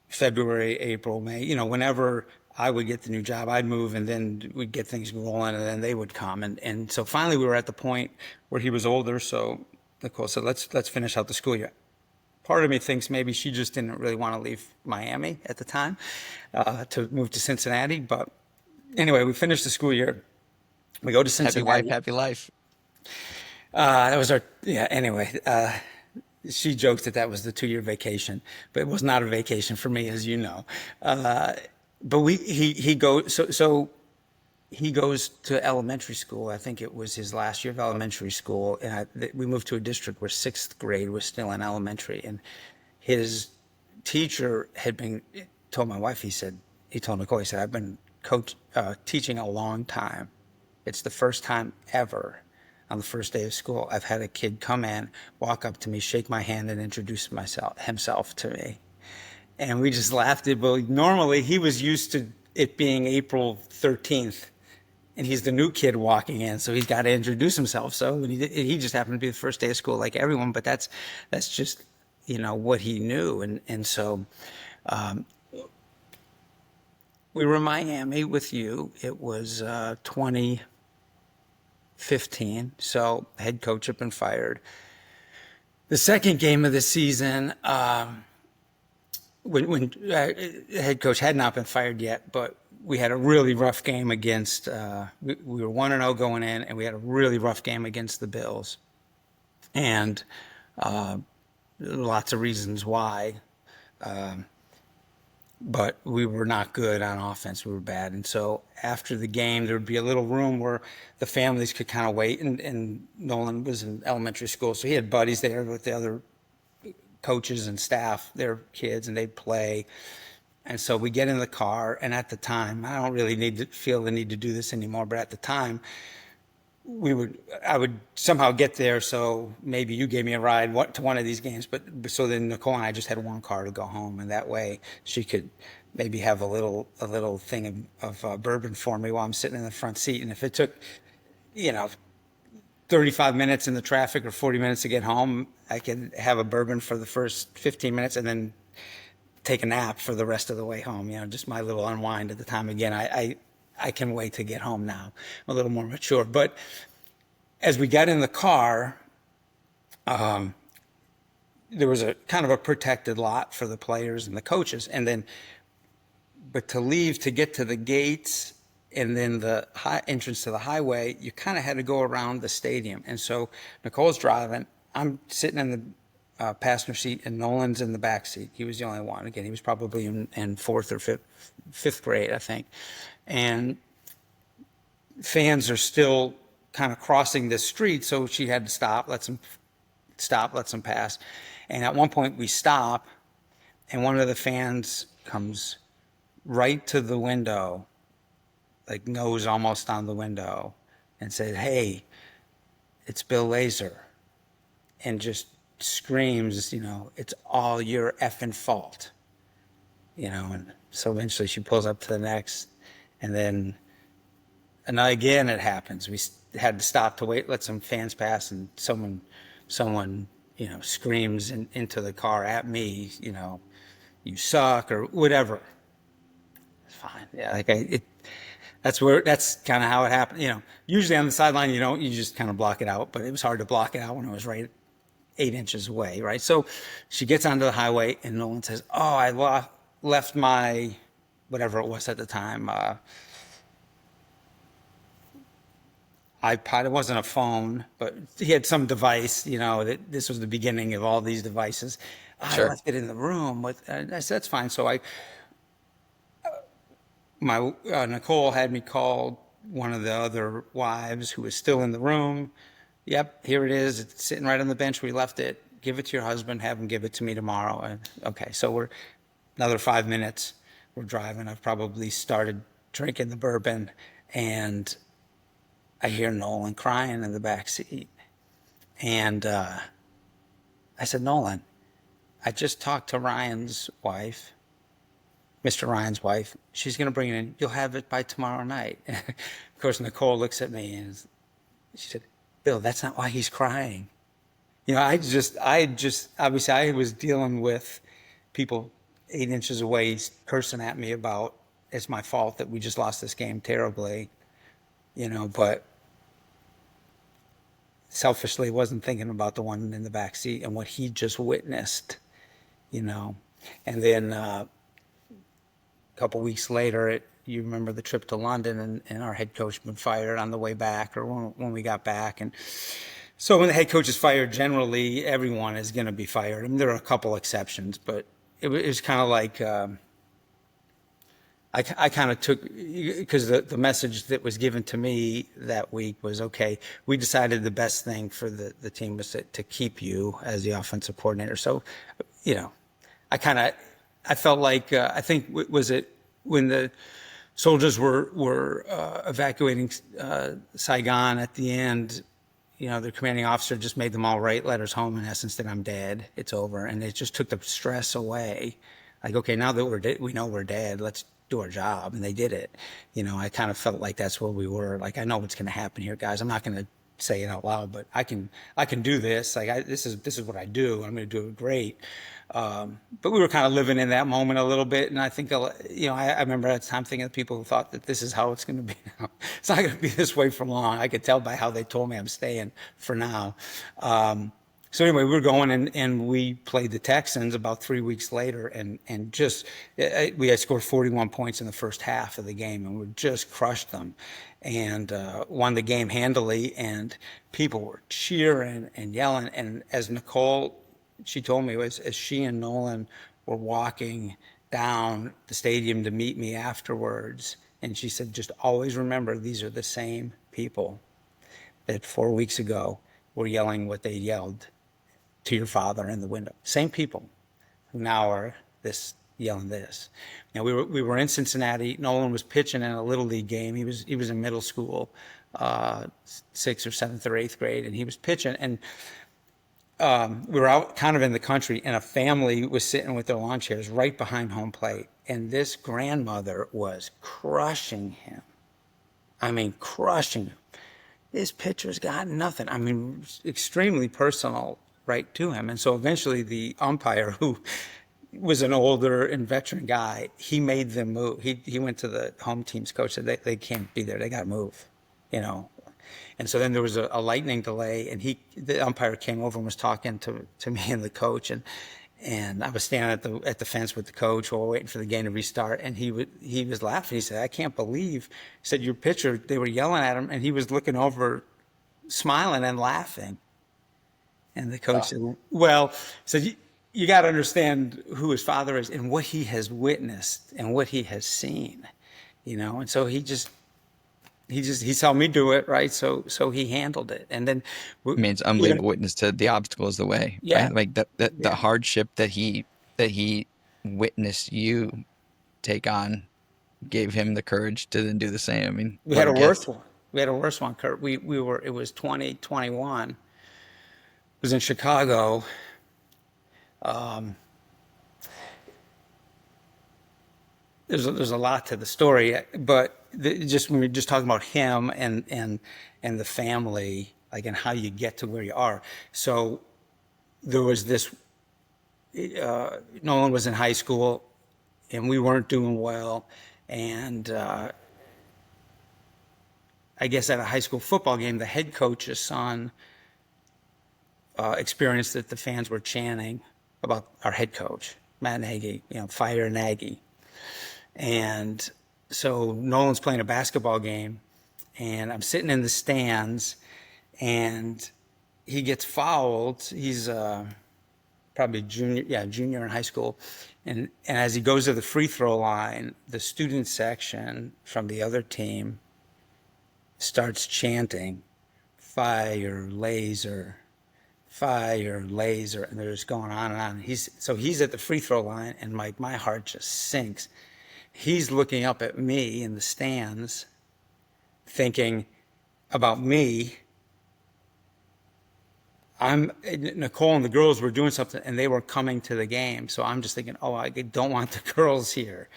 February, April, May, whenever I would get the new job, I'd move, and then we'd get things rolling, and then they would come. And so finally we were at the point where he was older. So Nicole said, let's finish out the school year. Part of me thinks maybe she just didn't really want to leave Miami at the time, to move to Cincinnati. But anyway, we finished the school year. We go to Cincinnati. Happy wife, happy life. That was anyway, she jokes that was the 2-year vacation, but it was not a vacation for me, as you know. But he goes to elementary school. I think it was his last year of elementary school, and we moved to a district where 6th grade was still in elementary, and his teacher told my wife, he told Nicole, he said, I've been teaching a long time. It's the first time ever on the first day of school I've had a kid come in, walk up to me, shake my hand, and introduce himself to me. And we just laughed at it. But normally he was used to it being April 13th. And he's the new kid walking in, so he's got to introduce himself. So he just happened to be the first day of school like everyone, but that's just, what he knew. And so we were in Miami with you. It was 2015, so head coach had been fired. The second game of the season, when head coach had not been fired yet, but we had a really rough game against, we were 1-0 going in, and we had a really rough game against the Bills. And lots of reasons why. But we were not good on offense. We were bad. And so after the game, there would be a little room where the families could kind of wait. And Nolan was in elementary school, so he had buddies there with the other coaches and staff, their kids, and they'd play. And so we get in the car, and at the time, I don't really feel the need to do this anymore, but at the time, I would somehow get there, so maybe you gave me a ride to one of these games, but so then Nicole and I just had one car to go home, and that way she could maybe have a little thing of bourbon for me while I'm sitting in the front seat. And if it took, 35 minutes in the traffic or 40 minutes to get home, I could have a bourbon for the first 15 minutes and then take a nap for the rest of the way home. Just my little unwind at the time. Again, I can wait to get home now. I'm a little more mature. But as we got in the car, there was a kind of a protected lot for the players and the coaches. But to leave to get to the gates and then the entrance to the highway, you kind of had to go around the stadium. And so Nicole's driving. I'm sitting in the passenger seat, and Nolan's in the back seat. He was the only one. Again, he was probably in fourth or fifth grade, I think. And fans are still kind of crossing this street, so she had to stop, lets them pass. And at one point we stop, and one of the fans comes right to the window, like nose almost on the window, and said, "Hey, it's Bill Lazor," and just screams, "It's all your effing fault." And so eventually she pulls up to the next, and again it happens. We had to stop to wait, let some fans pass, and someone screams into the car at me, "You suck," or whatever. It's fine. Yeah, that's kind of how it happened. Usually on the sideline, you just kind of block it out, but it was hard to block it out when it was right 8 inches away, right? So she gets onto the highway, and Nolan says, "Oh, I left my," whatever it was at the time, iPod. It wasn't a phone, but he had some device, that this was the beginning of all these devices. Sure. I left it in the room. I said, "That's fine." So Nicole had me call one of the other wives who was still in the room. "Yep, here it is. It's sitting right on the bench. We left it. Give it to your husband. Have him give it to me tomorrow." And okay, so we're another 5 minutes. We're driving. I've probably started drinking the bourbon, and I hear Nolan crying in the back seat. And I said, "Nolan, I just talked to Ryan's wife, Mr. Ryan's wife. She's going to bring it in. You'll have it by tomorrow night." Of course, Nicole looks at me and she said, "Bill, that's not why he's crying." I just obviously I was dealing with people 8 inches away cursing at me about it's my fault that we just lost this game terribly, but selfishly wasn't thinking about the one in the back seat and what he just witnessed, And then a couple weeks later, you remember the trip to London, and our head coach had been fired on the way back, or when we got back. And so when the head coach is fired, generally everyone is going to be fired. I mean, there are a couple exceptions, but it was kind of like I kind of took, because the message that was given to me that week was, okay, we decided the best thing for the team was to keep you as the offensive coordinator. So, I felt like, I think, was it when the soldiers were evacuating Saigon at the end. You know, their commanding officer just made them all write letters home, in essence, that I'm dead, it's over. And it just took the stress away. Like, okay, now that we know we're dead, let's do our job. And they did it. You know, I kind of felt like that's where we were. Like, I know what's going to happen here, guys. I'm not going to say it out loud, but I can do this. Like, this is what I do. I'm going to do it great. But we were kind of living in that moment a little bit. And I think, you know, I remember at the time thinking of people who thought that this is how it's going to be now. It's not going to be this way for long. I could tell by how they told me I'm staying for now. So anyway, we were going and we played the Texans about 3 weeks later, and we had scored 41 points in the first half of the game, and we just crushed them, and won the game handily. And people were cheering and yelling. And as Nicole, she told me, as she and Nolan were walking down the stadium to meet me afterwards, and she said, just always remember, these are the same people that 4 weeks ago were yelling what they yelled to your father in the window. Same people who now are yelling this. You know, we were in Cincinnati. Nolan was pitching in a little league game. He was in middle school, 6th or 7th or 8th grade, and he was pitching. And we were out kind of in the country, and a family was sitting with their lawn chairs right behind home plate. And this grandmother was crushing him. I mean, crushing him. This pitcher's got nothing. I mean, extremely personal right to him. And so eventually the umpire, who was an older and veteran guy, he made them move. He went to the home team's coach, said they can't be there. They got to move, you know. And so then there was a lightning delay, and the umpire came over and was talking to me and the coach, and I was standing at the fence with the coach while waiting for the game to restart, and he was laughing. He said, "I can't believe," he said, "your pitcher," they were yelling at him, and he was looking over, smiling and laughing. And the coach said, "Well," said, you got to understand who his father is and what he has witnessed and what he has seen, you know." And so he saw me do it, right? So he handled it, and then I mean, it's unbelievable witness to the obstacles the way, yeah, right? Like the hardship that he witnessed you take on gave him the courage to then do the same. I mean, we had a worse one. We had a worse one, Curt. It was 2021. It was in Chicago. There's a lot to the story, but just when we're just talking about him and the family, like, and how you get to where you are. So there was this. Nolan was in high school, and we weren't doing well, and I guess at a high school football game, the head coach's son experienced that the fans were chanting about our head coach, Matt Nagy, you know, fire Nagy. And so Nolan's playing a basketball game, and I'm sitting in the stands, and he gets fouled. He's probably junior in high school. And as he goes to the free throw line, the student section from the other team starts chanting, "Fire Lazor, fire Lazor," and they're just going on and on. He's at the free throw line, and my heart just sinks. He's looking up at me in the stands, thinking about me. Nicole and the girls were doing something, and they were coming to the game. So I'm just thinking, oh, I don't want the girls here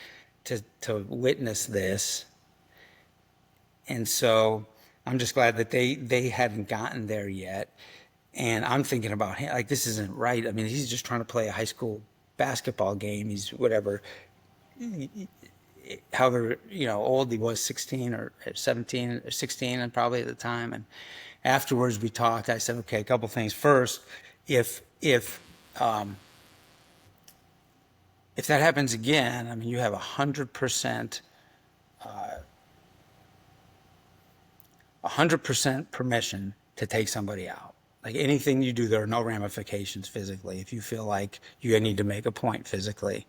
to witness this. And so I'm just glad that they hadn't gotten there yet. And I'm thinking about him, like, this isn't right. I mean, he's just trying to play a high school basketball game. He's whatever, however, you know, old he was, 16 or 17 or 16 and probably at the time. And afterwards we talked. I said, okay, a couple things. First, if that happens again, I mean, you have 100% permission to take somebody out. Like, anything you do, there are no ramifications physically. If you feel like you need to make a point physically,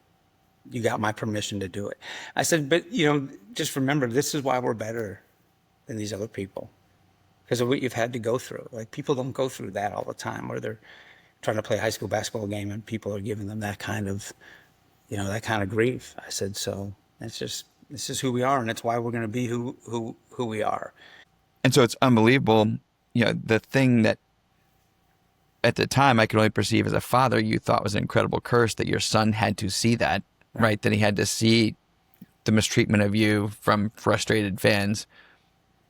you got my permission to do it. I said, but, you know, just remember, this is why we're better than these other people, because of what you've had to go through. Like, people don't go through that all the time, where they're trying to play a high school basketball game and people are giving them that kind of, you know, that kind of grief. I said, so it's just, This is who we are, and it's why we're going to be who we are. And so it's unbelievable, the thing that at the time I could only perceive as a father, you thought was an incredible curse, that your son had to see that, right? That he had to see the mistreatment of you from frustrated fans,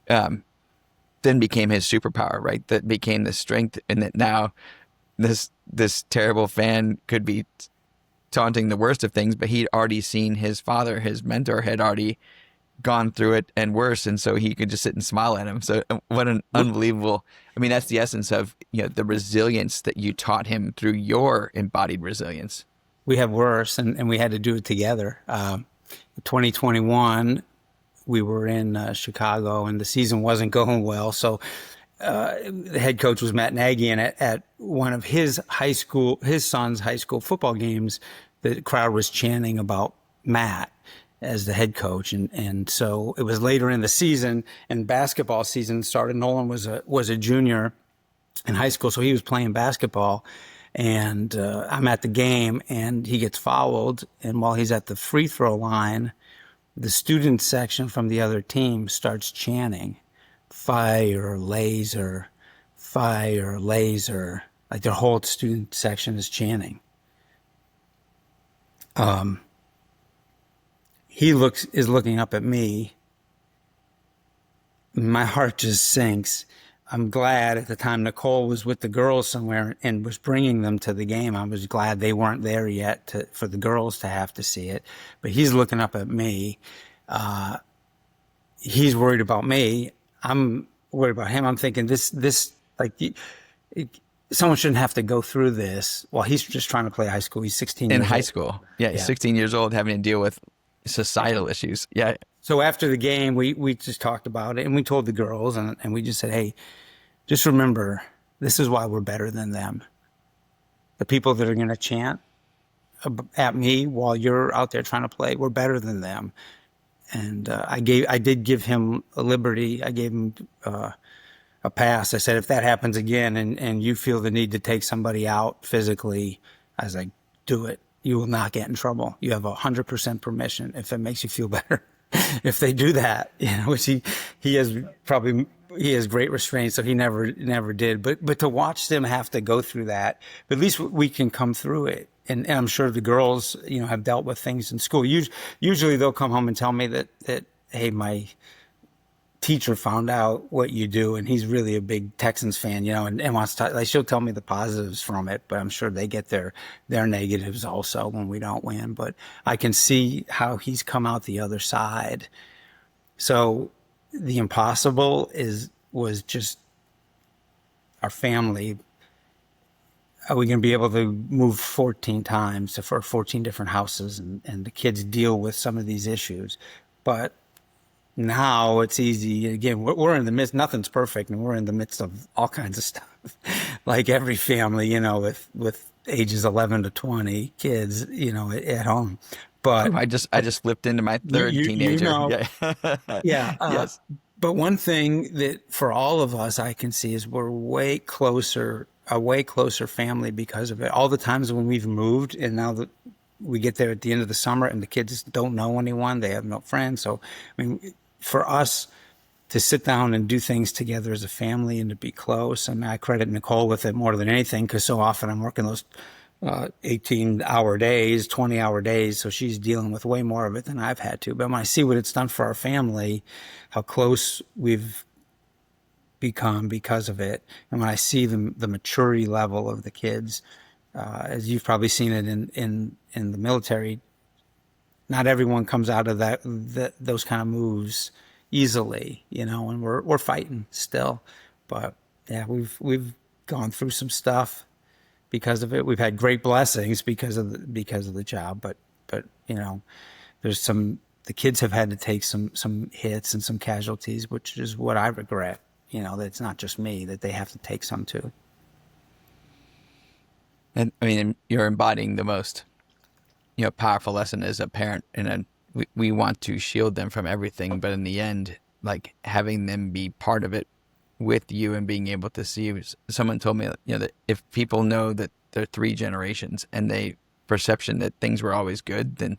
then became his superpower, right? That became the strength, and that now this terrible fan could be taunting the worst of things, but he'd already seen his father, his mentor, had already gone through it and worse, and so he could just sit and smile at him. So what an unbelievable, that's the essence of the resilience that you taught him through your embodied resilience. We have worse, and we had to do it together. 2021, we were in Chicago, and the season wasn't going well, so the head coach was Matt Nagy, and at one of his son's high school football games, the crowd was chanting about Matt as the head coach. And so it was later in the season, and basketball season started. Nolan was a junior in high school, so he was playing basketball. And I'm at the game, and he gets fouled. And while he's at the free throw line, the student section from the other team starts chanting, "Fire, laser, fire, laser." Like their whole student section is chanting. He is looking up at me. My heart just sinks. I'm glad at the time Nicole was with the girls somewhere and was bringing them to the game. I was glad they weren't there yet for the girls to have to see it. But he's looking up at me. He's worried about me. I'm worried about him. I'm thinking someone shouldn't have to go through this while he's just trying to play high school. He's 16 years old. In high school. Yeah, he's 16 years old, having to deal with societal issues. Yeah. So after the game, we just talked about it, and we told the girls, and we just said, hey, just remember, this is why we're better than them. The people that are going to chant at me while you're out there trying to play, we're better than them. And I did give him a liberty. I gave him a pass. I said, if that happens again and you feel the need to take somebody out physically, I was like, do it. You will not get in trouble. You have 100% permission if it makes you feel better. If they do that, which he has great restraint, so he never did. But to watch them have to go through that, but at least we can come through it. And I'm sure the girls, have dealt with things in school. Usually they'll come home and tell me that hey, my teacher found out what you do, and he's really a big Texans fan, and wants to, like, she'll tell me the positives from it, but I'm sure they get their negatives also when we don't win. But I can see how he's come out the other side. So the impossible was just our family. Are we going to be able to move 14 times for 14 different houses and the kids deal with some of these issues? But now it's easy. Again, we're in the midst, nothing's perfect, and we're in the midst of all kinds of stuff. Like every family, with ages 11 to 20 kids, at home. But I just flipped into my third teenager. Yeah. Yeah. Yes. But one thing that for all of us I can see is we're a way closer family because of it. All the times when we've moved, and now that we get there at the end of the summer and the kids don't know anyone, they have no friends. So, for us to sit down and do things together as a family and to be close, I credit Nicole with it more than anything, because so often I'm working those 18-hour days, 20-hour days, so she's dealing with way more of it than I've had to. But when I see what it's done for our family, how close we've become because of it, and when I see the maturity level of the kids, as you've probably seen it in the military, not everyone comes out of those kind of moves easily, and we're fighting still. But yeah, we've gone through some stuff because of it. We've had great blessings because of the job, but there's the kids have had to take some hits and some casualties, which is what I regret. That it's not just me, that they have to take some too. And you're embodying the most powerful lesson as a parent, and we want to shield them from everything, but in the end, like, having them be part of it with you and being able to see. Someone told me that if people know that they're 3 generations and they perception that things were always good, then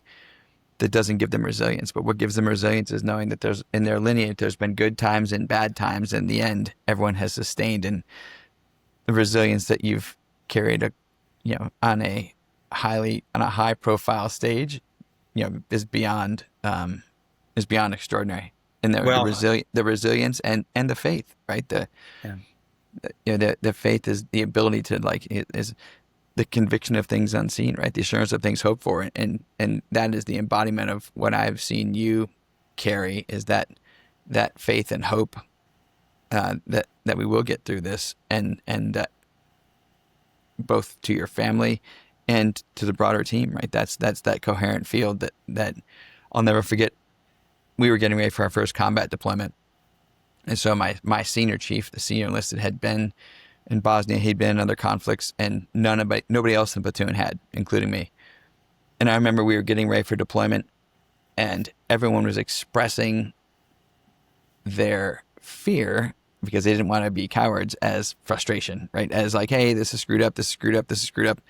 that doesn't give them resilience. But what gives them resilience is knowing that there's, in their lineage, there's been good times and bad times. In the end, everyone has sustained, and the resilience that you've carried, on a high profile stage, is beyond extraordinary. And the resilience and the faith, right? The faith is the ability to is the conviction of things unseen, right? The assurance of things hoped for. And that is the embodiment of what I've seen you carry, is that faith and hope, that we will get through this, and that both to your family and to the broader team, right? That's that coherent field that I'll never forget. We were getting ready for our first combat deployment. And so my senior chief, the senior enlisted, had been in Bosnia. He'd been in other conflicts, and nobody else in the platoon had, including me. And I remember we were getting ready for deployment, and everyone was expressing their fear, because they didn't want to be cowards, as frustration, right? As like, hey, this is screwed up, this is screwed up, this is screwed up.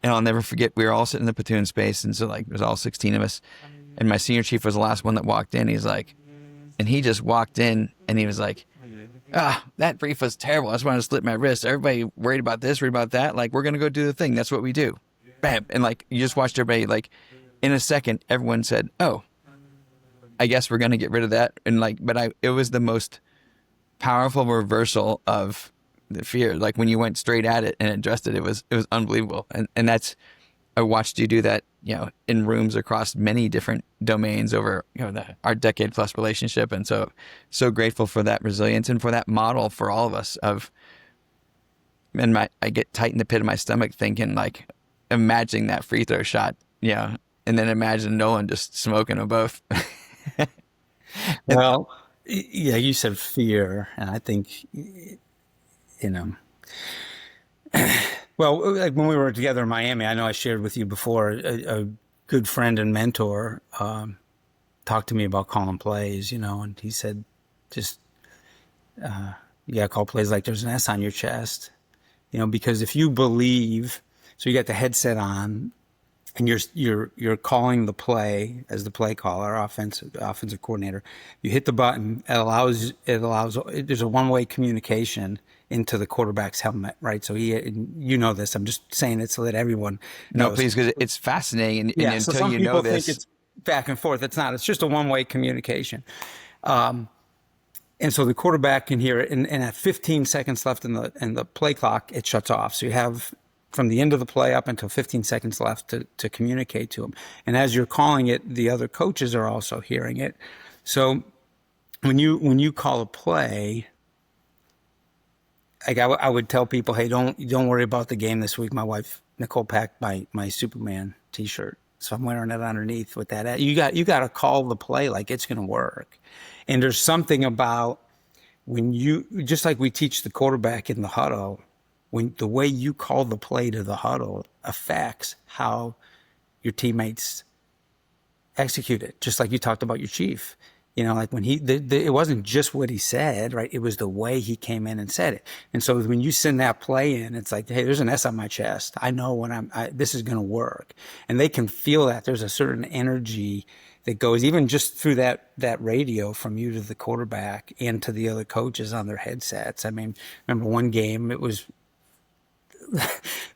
And I'll never forget, we were all sitting in the platoon space, and so there's all 16 of us. And my senior chief was the last one that walked in. And he just walked in, and he was like, that brief was terrible. I just wanted to slit my wrist. Everybody worried about this, worried about that. We're going to go do the thing. That's what we do. Bam. And you just watched everybody, in a second, everyone said, oh, I guess we're going to get rid of that. And it was the most powerful reversal of the fear. When you went straight at it and addressed it, it was unbelievable. And that's, I watched you do that, in rooms across many different domains over, our decade plus relationship. And so grateful for that resilience and for that model for all of us I get tight in the pit of my stomach thinking, imagining that free throw shot, and then imagine Nolan just smoking them both. Well, yeah, you said fear, and I think, well, when we were together in Miami, I know I shared with you before, a good friend and mentor talked to me about calling plays, and he said, just, you got to call plays like there's an S on your chest, because if you believe, so you got the headset on, and you're calling the play as the play caller, offensive coordinator. You hit the button. It allows. There's a one-way communication into the quarterback's helmet, right? So this. I'm just saying it so that everyone knows. No, please, because it's fascinating. And so until some you people know this, think it's back and forth. It's not. It's just a one-way communication. And so the quarterback can hear it, and at 15 seconds left in the play clock, it shuts off. So you have from the end of the play up until 15 seconds left to communicate to them. And as you're calling it, the other coaches are also hearing it. So when you call a play, I would tell people, hey, don't worry about the game this week. My wife Nicole packed my Superman T-shirt, so I'm wearing it underneath with that. You got to call the play like it's going to work. And there's something about when just like we teach the quarterback in the huddle, when the way you call the play to the huddle affects how your teammates execute it. Just like you talked about your chief, when it wasn't just what he said, right? It was the way he came in and said it. And so when you send that play in, it's like, hey, there's an S on my chest. I know when this is going to work. And they can feel that there's a certain energy that goes even just through that radio from you to the quarterback and to the other coaches on their headsets. I mean, remember one game, it was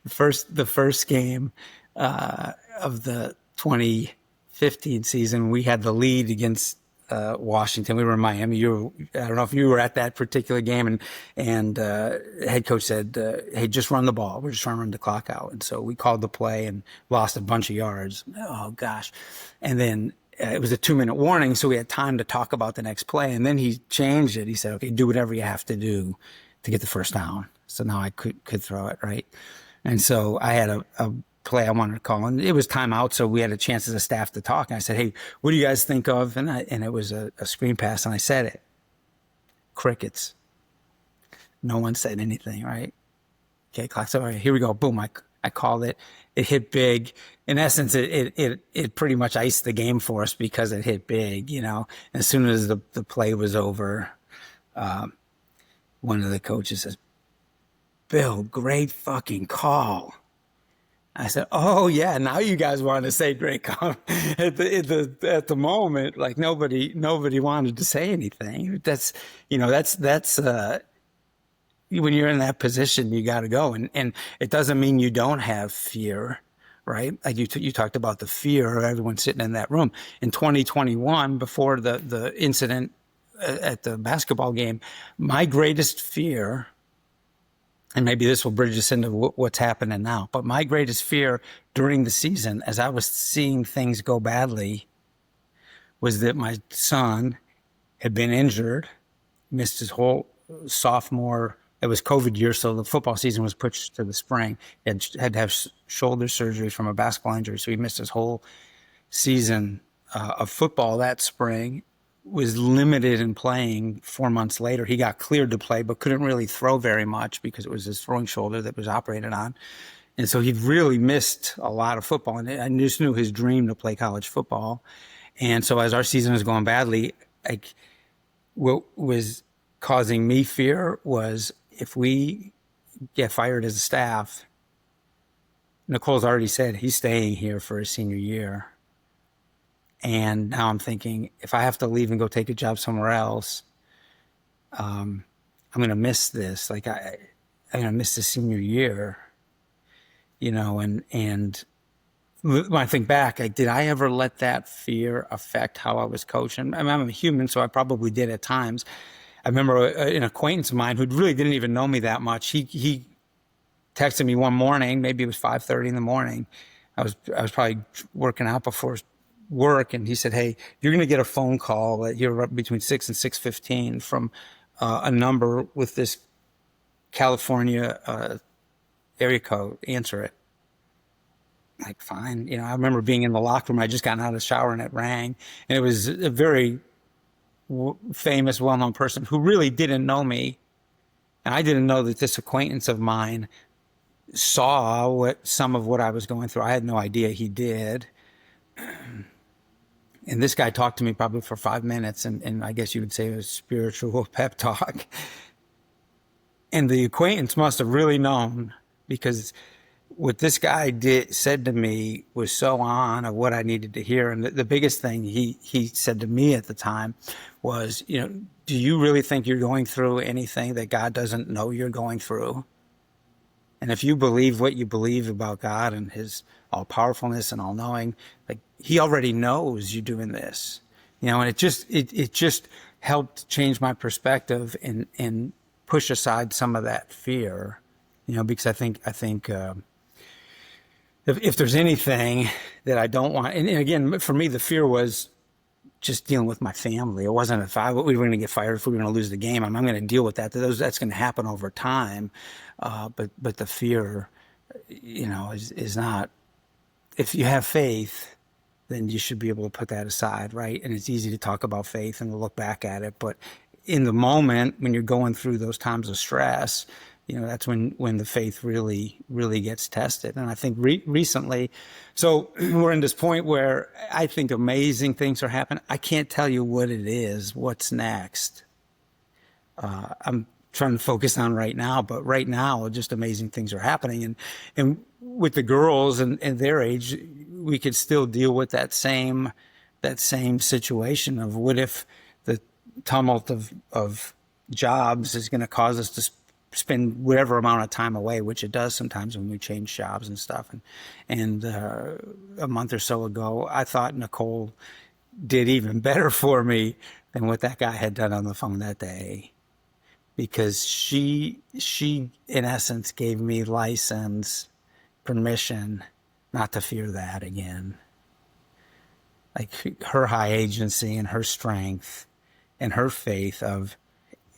the first game of the 2015 season. We had the lead against Washington. We were in Miami. I don't know if you were at that particular game, and head coach said, hey, just run the ball. We're just trying to run the clock out. And so we called the play and lost a bunch of yards. Oh gosh. And then it was a 2-minute warning, so we had time to talk about the next play. And then he changed it. He said, okay, do whatever you have to do to get the first down. So now I could throw it, right? And so I had a play I wanted to call, and it was timeout, so we had a chance as a staff to talk. And I said, hey, what do you guys think of? And it was a screen pass, and I said it. Crickets. No one said anything, right? Okay, clock's over. Here we go. Boom, I called it. It hit big. In essence, it pretty much iced the game for us because it hit big, As soon as the play was over, one of the coaches says, Bill, great fucking call. I said, "Oh yeah, now you guys want to say great comment." At the moment, like nobody wanted to say anything. That's when you're in that position, you got to go, and it doesn't mean you don't have fear, right? Like you talked about the fear of everyone sitting in that room in 2021 before the incident at the basketball game. My greatest fear, and maybe this will bridge us into what's happening now, but my greatest fear during the season, as I was seeing things go badly, was that my son had been injured, missed his whole sophomore. It was COVID year, so the football season was pushed to the spring. He had to have shoulder surgery from a basketball injury, so he missed his whole season of football that spring. Was limited in playing 4 months later. He got cleared to play, but couldn't really throw very much because it was his throwing shoulder that was operated on. And so he really missed a lot of football. And I just knew his dream to play college football. And so as our season was going badly, like what was causing me fear was if we get fired as a staff, Nicole's already said he's staying here for his senior year. And now I'm thinking, if I have to leave and go take a job somewhere else, I'm going to miss this. Like I'm going to miss the senior year, and when I think back, like, did I ever let that fear affect how I was coaching? I mean, I'm a human, so I probably did at times. I remember an acquaintance of mine who really didn't even know me that much. He texted me one morning, maybe it was 5:30 in the morning. I was probably working out before work, and he said, "Hey, you're going to get a phone call here between 6 and 6:15 from a number with this California area code. Answer it." Like, fine. I remember being in the locker room. I just gotten out of the shower and it rang, and it was a very famous, well-known person who really didn't know me, and I didn't know that this acquaintance of mine saw some of what I was going through. I had no idea he did. And this guy talked to me probably for 5 minutes, and I guess you would say it was spiritual pep talk. And the acquaintance must have really known, because what this guy said to me was so on of what I needed to hear. And the biggest thing he said to me at the time was, do you really think you're going through anything that God doesn't know you're going through? And if you believe what you believe about God and his all-powerfulness and all-knowing, like, he already knows you're doing this, and it just helped change my perspective and push aside some of that fear, because I think if there's anything that I don't want, and again, for me, the fear was just dealing with my family. It wasn't if we were going to get fired, if we were going to lose the game. I'm going to deal with that. That's going to happen over time. But the fear, is not. If you have faith, then you should be able to put that aside, right? And it's easy to talk about faith and to look back at it, but in the moment when you're going through those times of stress, that's when the faith really, really gets tested. And I think recently, so we're in this point where I think amazing things are happening. I can't tell you what it is, what's next. I'm trying to focus on right now, but right now, just amazing things are happening. And with the girls and their age, we could still deal with that same situation of what if the tumult of jobs is going to cause us to spend whatever amount of time away, which it does sometimes when we change jobs and stuff. And a month or so ago, I thought Nicole did even better for me than what that guy had done on the phone that day, because she in essence gave me permission not to fear that again. Like, her high agency and her strength and her faith of,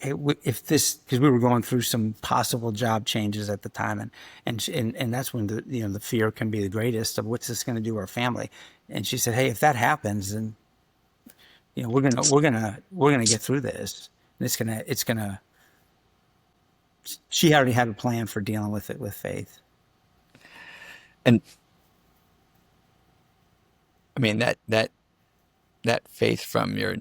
if this, because we were going through some possible job changes at the time, and that's when the fear can be the greatest of what's this going to do to our family. And she said, "Hey, if that happens, then we're gonna get through this. And it's gonna." She already had a plan for dealing with it with faith. And I mean that faith from your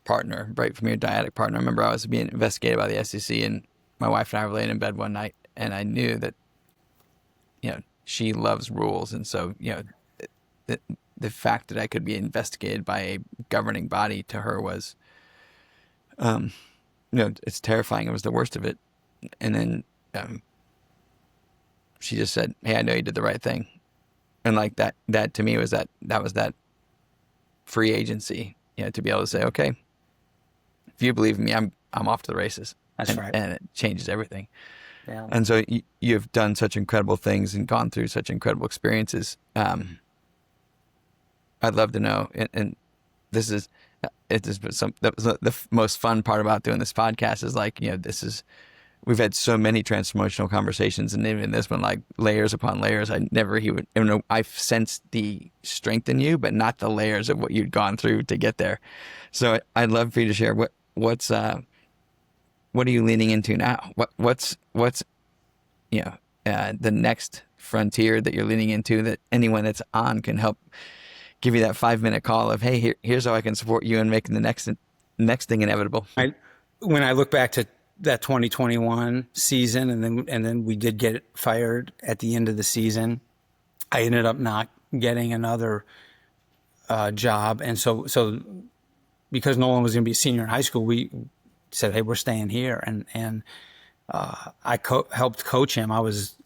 partner, right, from your dyadic partner. I remember I was being investigated by the SEC, and my wife and I were laying in bed one night, and I knew that, she loves rules. And so, the fact that I could be investigated by a governing body to her was, it's terrifying. It was the worst of it. And then she just said, "Hey, I know you did the right thing." And like that to me was that free agency, to be able to say, okay, if you believe in me, I'm off to the races. That's right. And it changes everything. Yeah. And so you've done such incredible things and gone through such incredible experiences. I'd love to know, and this is, the most fun part about doing this podcast is like, we've had so many transformational conversations, and even this one, like layers upon layers. I've sensed the strength in you, but not the layers of what you'd gone through to get there. So I'd love for you to share what are you leaning into now? What's the next frontier that you're leaning into that anyone that's on can help give you that 5-minute call of, hey, here's how I can support you in making the next thing inevitable. When I look back to that 2021 season, and then we did get fired at the end of the season, I ended up not getting another job, and so because Nolan was going to be a senior in high school, we said, hey, we're staying here, and I helped coach him. I was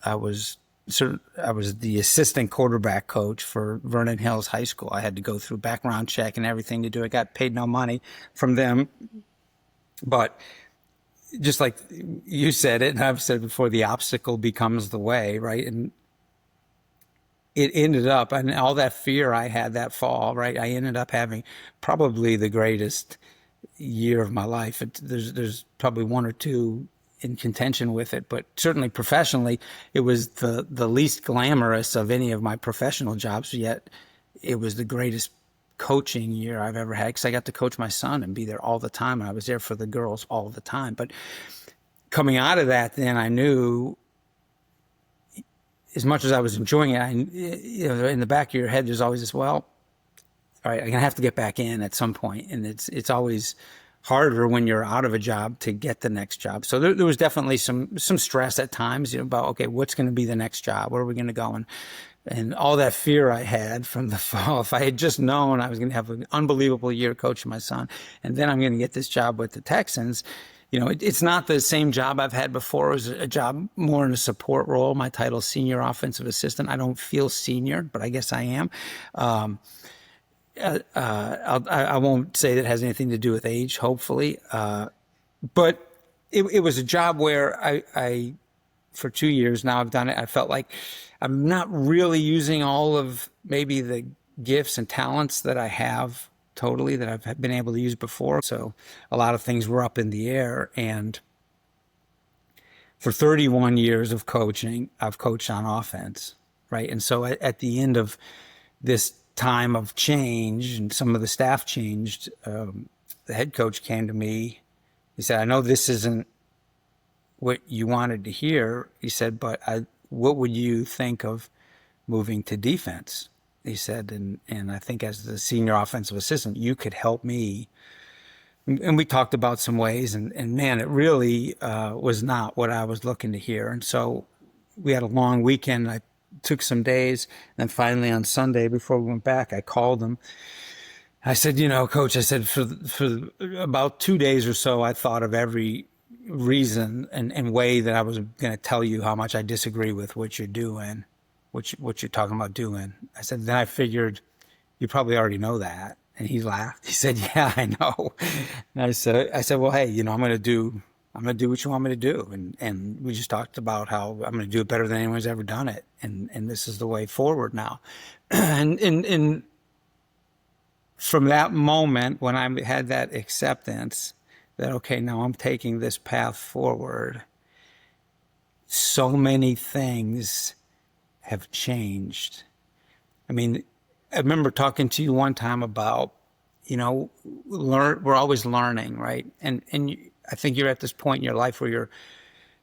the assistant quarterback coach for Vernon Hills High School. I had to go through background check and everything to do it. Got paid no money from them. But just like you said it, and I've said before, the obstacle becomes the way, right? And it ended up, and all that fear I had that fall, right? I ended up having probably the greatest year of my life. There's probably one or two in contention with it, but certainly professionally, it was the least glamorous of any of my professional jobs, yet it was the greatest coaching year I've ever had, because I got to coach my son and be there all the time, and I was there for the girls all the time. But coming out of that, then I knew, as much as I was enjoying it, in the back of your head, there's always this, well, all right, I'm gonna have to get back in at some point, and it's always harder when you're out of a job to get the next job. So there was definitely some stress at times, about, okay, what's going to be the next job? Where are we going to go? And all that fear I had from the fall, if I had just known I was going to have an unbelievable year coaching my son, and then I'm going to get this job with the Texans, it's not the same job I've had before. It was a job more in a support role. My title is senior offensive assistant. I don't feel senior, but I guess I am. I won't say that it has anything to do with age, hopefully. But it was a job where I, for 2 years now I've done it, I felt like I'm not really using all of maybe the gifts and talents that I have totally, that I've been able to use before. So a lot of things were up in the air. And for 31 years of coaching, I've coached on offense, right? And so at the end of this time of change, and some of the staff changed, the head coach came to me. He said, I know this isn't what you wanted to hear. He said, but what would you think of moving to defense? He said, and I think as the senior offensive assistant, you could help me. And we talked about some ways, and man, it really was not what I was looking to hear. And so we had a long weekend. I took some days, and then finally on Sunday, before we went back, I called him. I said, Coach, I said, for about 2 days or so, I thought of every reason and way that I was going to tell you how much I disagree with what you're doing, what you're talking about doing. I said, then I figured you probably already know that. And he laughed. He said, yeah, I know. And I said, well, hey, I'm going to do what you want me to do. And we just talked about how I'm going to do it better than anyone's ever done it. And this is the way forward now. and from that moment, when I had that acceptance that, okay, now I'm taking this path forward, so many things have changed. I mean, I remember talking to you one time about, we're always learning, right? And I think you're at this point in your life where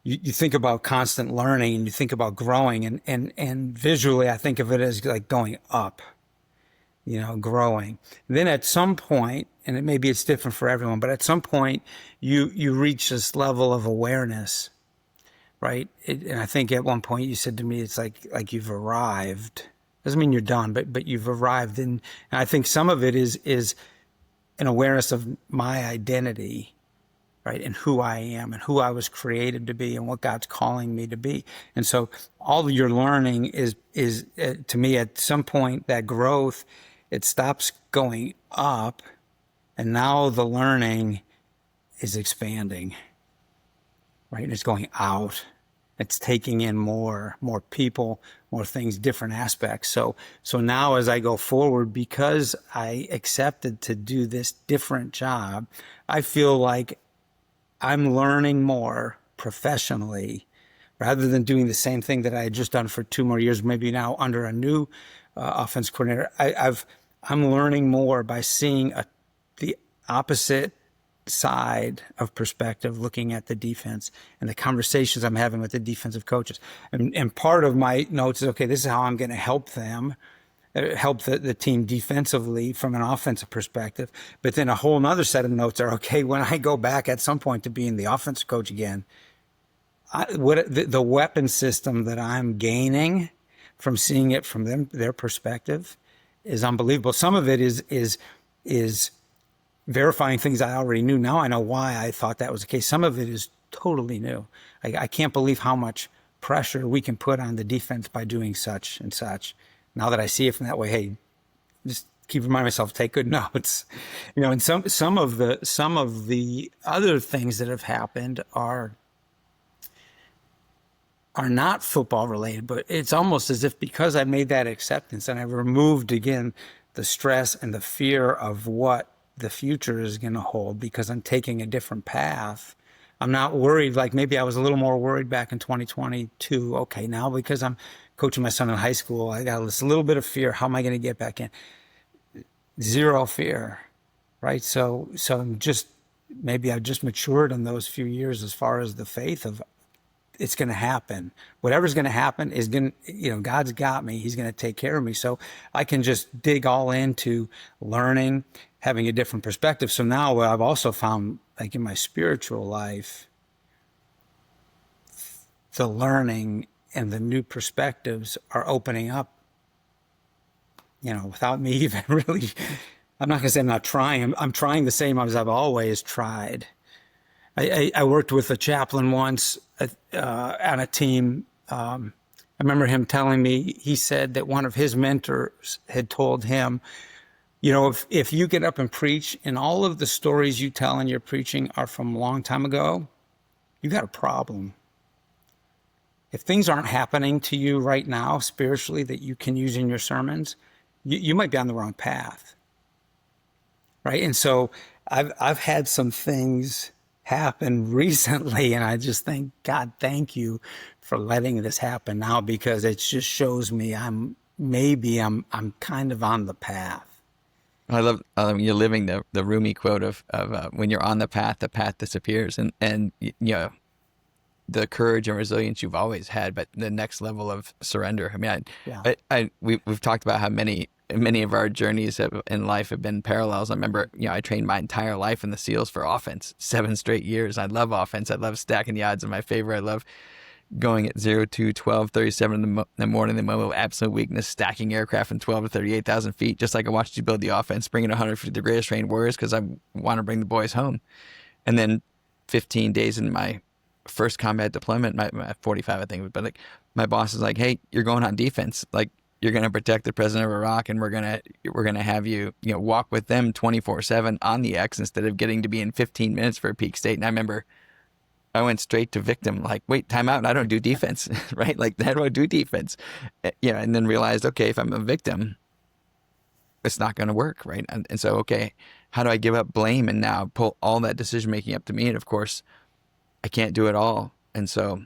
you think about constant learning, and you think about growing, and visually I think of it as like going up, growing. And then at some point, and maybe it's different for everyone, but at some point you reach this level of awareness, right? And I think at one point you said to me, it's like you've arrived. Doesn't mean you're done, but you've arrived. And I think some of it is an awareness of my identity, right? And who I am and who I was created to be and what God's calling me to be. And so all of your learning is to me, at some point, that growth, it stops going up, and now the learning is expanding, right? And it's going out. It's taking in more people, more things, different aspects. So now as I go forward, because I accepted to do this different job, I feel like I'm learning more professionally rather than doing the same thing that I had just done for 2 more years, maybe now under a new offense coordinator. I'm learning more by seeing the opposite side of perspective, looking at the defense and the conversations I'm having with the defensive coaches. And part of my notes is, okay, this is how I'm going to help them, help the team defensively from an offensive perspective. But then a whole nother set of notes are, okay, when I go back at some point to being the offensive coach again, the weapon system that I'm gaining from seeing it from their perspective is unbelievable. Some of it is verifying things I already knew. Now I know why I thought that was the case. Some of it is totally new. I can't believe how much pressure we can put on the defense by doing such and such. Now that I see it from that way, hey, just keep reminding myself, take good notes. And some of the other things that have happened are not football related, but it's almost as if because I made that acceptance and I removed again the stress and the fear of what the future is going to hold because I'm taking a different path. I'm not worried. Like maybe I was a little more worried back in 2022. Okay, now because I'm coaching my son in high school, I got this little bit of fear. How am I going to get back in? Zero fear, right? So maybe I've just matured in those few years as far as the faith of it's going to happen. Whatever's going to happen is going to, God's got me. He's going to take care of me. So I can just dig all into learning, having a different perspective. So now what I've also found, like in my spiritual life, the learning and the new perspectives are opening up, without me even really, I'm not going to say I'm not trying. I'm trying the same as I've always tried. I worked with a chaplain once on a team. I remember him telling me, he said that one of his mentors had told him, if you get up and preach and all of the stories you tell in your preaching are from a long time ago, you got a problem. If things aren't happening to you right now spiritually that you can use in your sermons, you might be on the wrong path. Right? And so I've had some things happen recently, and I just think, God, thank you for letting this happen now, because it just shows me I'm kind of on the path. I love you're living the Rumi quote of when you're on the path disappears, and the courage and resilience you've always had, but the next level of surrender. I mean, we've talked about how many of our journeys in life have been parallels. I remember, I trained my entire life in the SEALs for offense, 7 straight years. I love offense. I love stacking the odds in my favor. I love going at 0 to 12, 37 in the morning, the moment of absolute weakness, stacking aircraft from 12 to 38,000 feet, just like I watched you build the offense, bringing 150 the greatest trained warriors because I want to bring the boys home. And then 15 days in my first combat deployment, my 45, I think, but like my boss is like, hey, you're going on defense. Like, you're going to protect the president of Iraq, and we're going to have you, walk with them 24/7 on the X instead of getting to be in 15 minutes for a peak state. And I remember I went straight to victim, like, wait, time out. I don't do defense, right? Like, how do I do defense? And then realized, okay, if I'm a victim, it's not going to work, right? And so, okay, how do I give up blame and now pull all that decision making up to me? And of course, I can't do it all. And so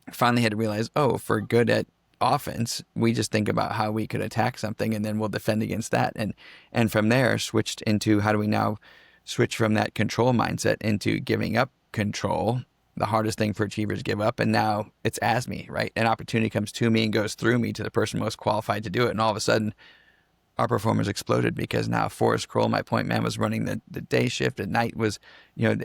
I finally had to realize, if we're good at offense, we just think about how we could attack something and then we'll defend against that. And from there, switched into how do we now switch from that control mindset into giving up control, the hardest thing for achievers to give up. And now it's as me, right? An opportunity comes to me and goes through me to the person most qualified to do it. And all of a sudden, our performers exploded because now Forrest Kroll, my point man, was running the day shift. At night was,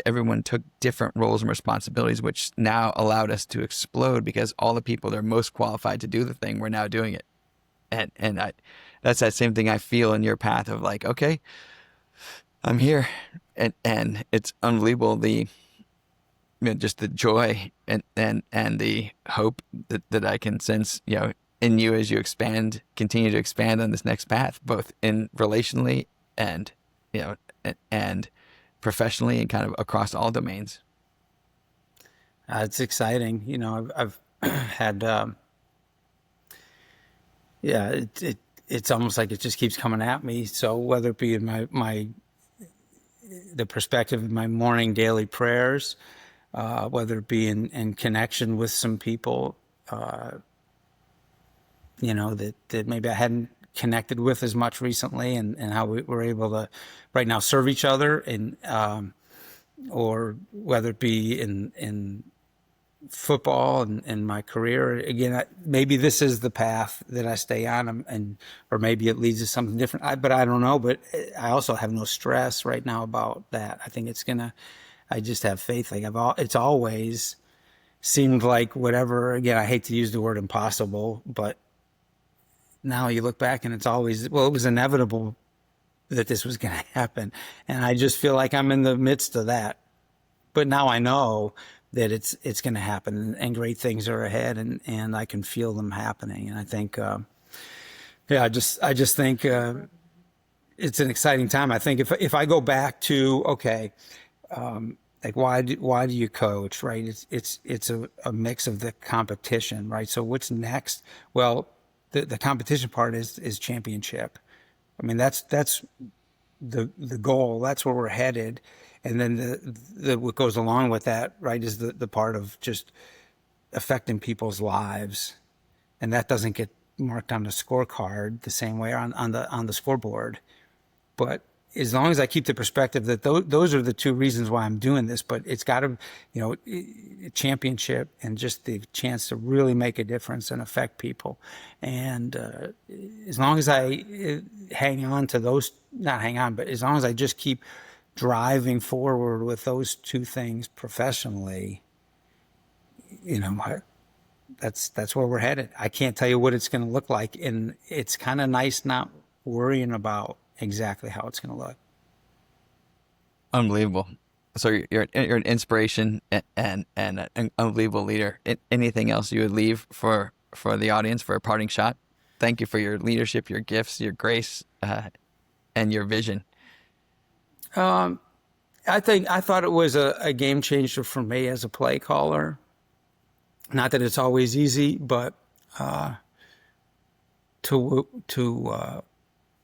everyone took different roles and responsibilities, which now allowed us to explode because all the people that are most qualified to do the thing were now doing it. And that's that same thing I feel in your path of like, okay, I'm here. And it's unbelievable just the joy and the hope that I can sense, in you as you continue to expand on this next path, both in relationally and, and professionally and kind of across all domains. It's exciting. I've had, it's almost like it just keeps coming at me. So whether it be in the perspective of my morning daily prayers, whether it be in connection with some people, that maybe I hadn't connected with as much recently, and how we're able to right now serve each other, and or whether it be in football and my career. Again, maybe this is the path that I stay on, or maybe it leads to something different. But I don't know. But I also have no stress right now about that. I think I just have faith. Like it's always seemed like whatever. Again, I hate to use the word impossible, but now you look back and it's always, it was inevitable that this was going to happen. And I just feel like I'm in the midst of that. But now I know that it's going to happen, and great things are ahead, and I can feel them happening. And I think, I just think it's an exciting time. I think if I go back to, okay, like why do you coach, right? It's a mix of the competition, right? So what's next? Well, the competition part is championship. I mean, that's the goal. That's where we're headed. And then what goes along with that, right, is the part of just affecting people's lives. And that doesn't get marked on the scorecard the same way on the scoreboard. But as long as I keep the perspective that those are the two reasons why I'm doing this, but it's got to, championship and just the chance to really make a difference and affect people. And as long as I hang on to those, not hang on, but as long as I just keep driving forward with those two things professionally, that's where we're headed. I can't tell you what it's going to look like, and it's kind of nice not worrying about exactly how it's going to look. Unbelievable. So you're an inspiration and an unbelievable leader. Anything else you would leave for the audience for a parting shot? Thank you for your leadership, your gifts, your grace, and your vision. I thought it was a game changer for me as a play caller. Not that it's always easy, but to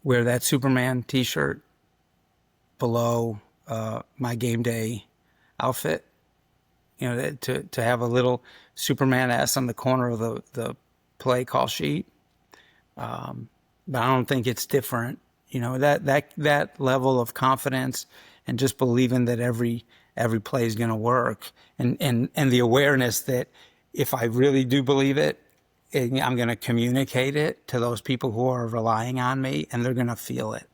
wear that Superman T-shirt below my game day outfit, to have a little Superman S on the corner of the play call sheet. But I don't think it's different. That level of confidence and just believing that every play is going to work, and the awareness that if I really do believe it, I'm going to communicate it to those people who are relying on me, and they're going to feel it.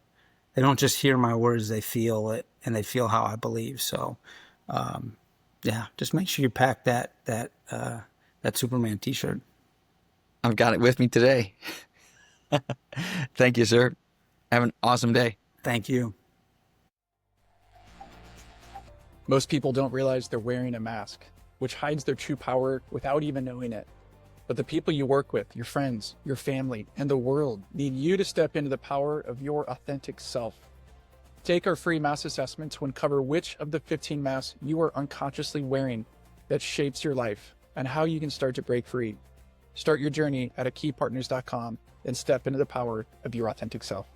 They don't just hear my words, they feel it, and they feel how I believe. So, just make sure you pack that Superman T-shirt. I've got it with me today. Thank you, sir. Have an awesome day. Thank you. Most people don't realize they're wearing a mask, which hides their true power without even knowing it. But the people you work with, your friends, your family, and the world need you to step into the power of your authentic self. Take our free mask assessment to uncover which of the 15 masks you are unconsciously wearing that shapes your life and how you can start to break free. Start your journey at akeypartners.com and step into the power of your authentic self.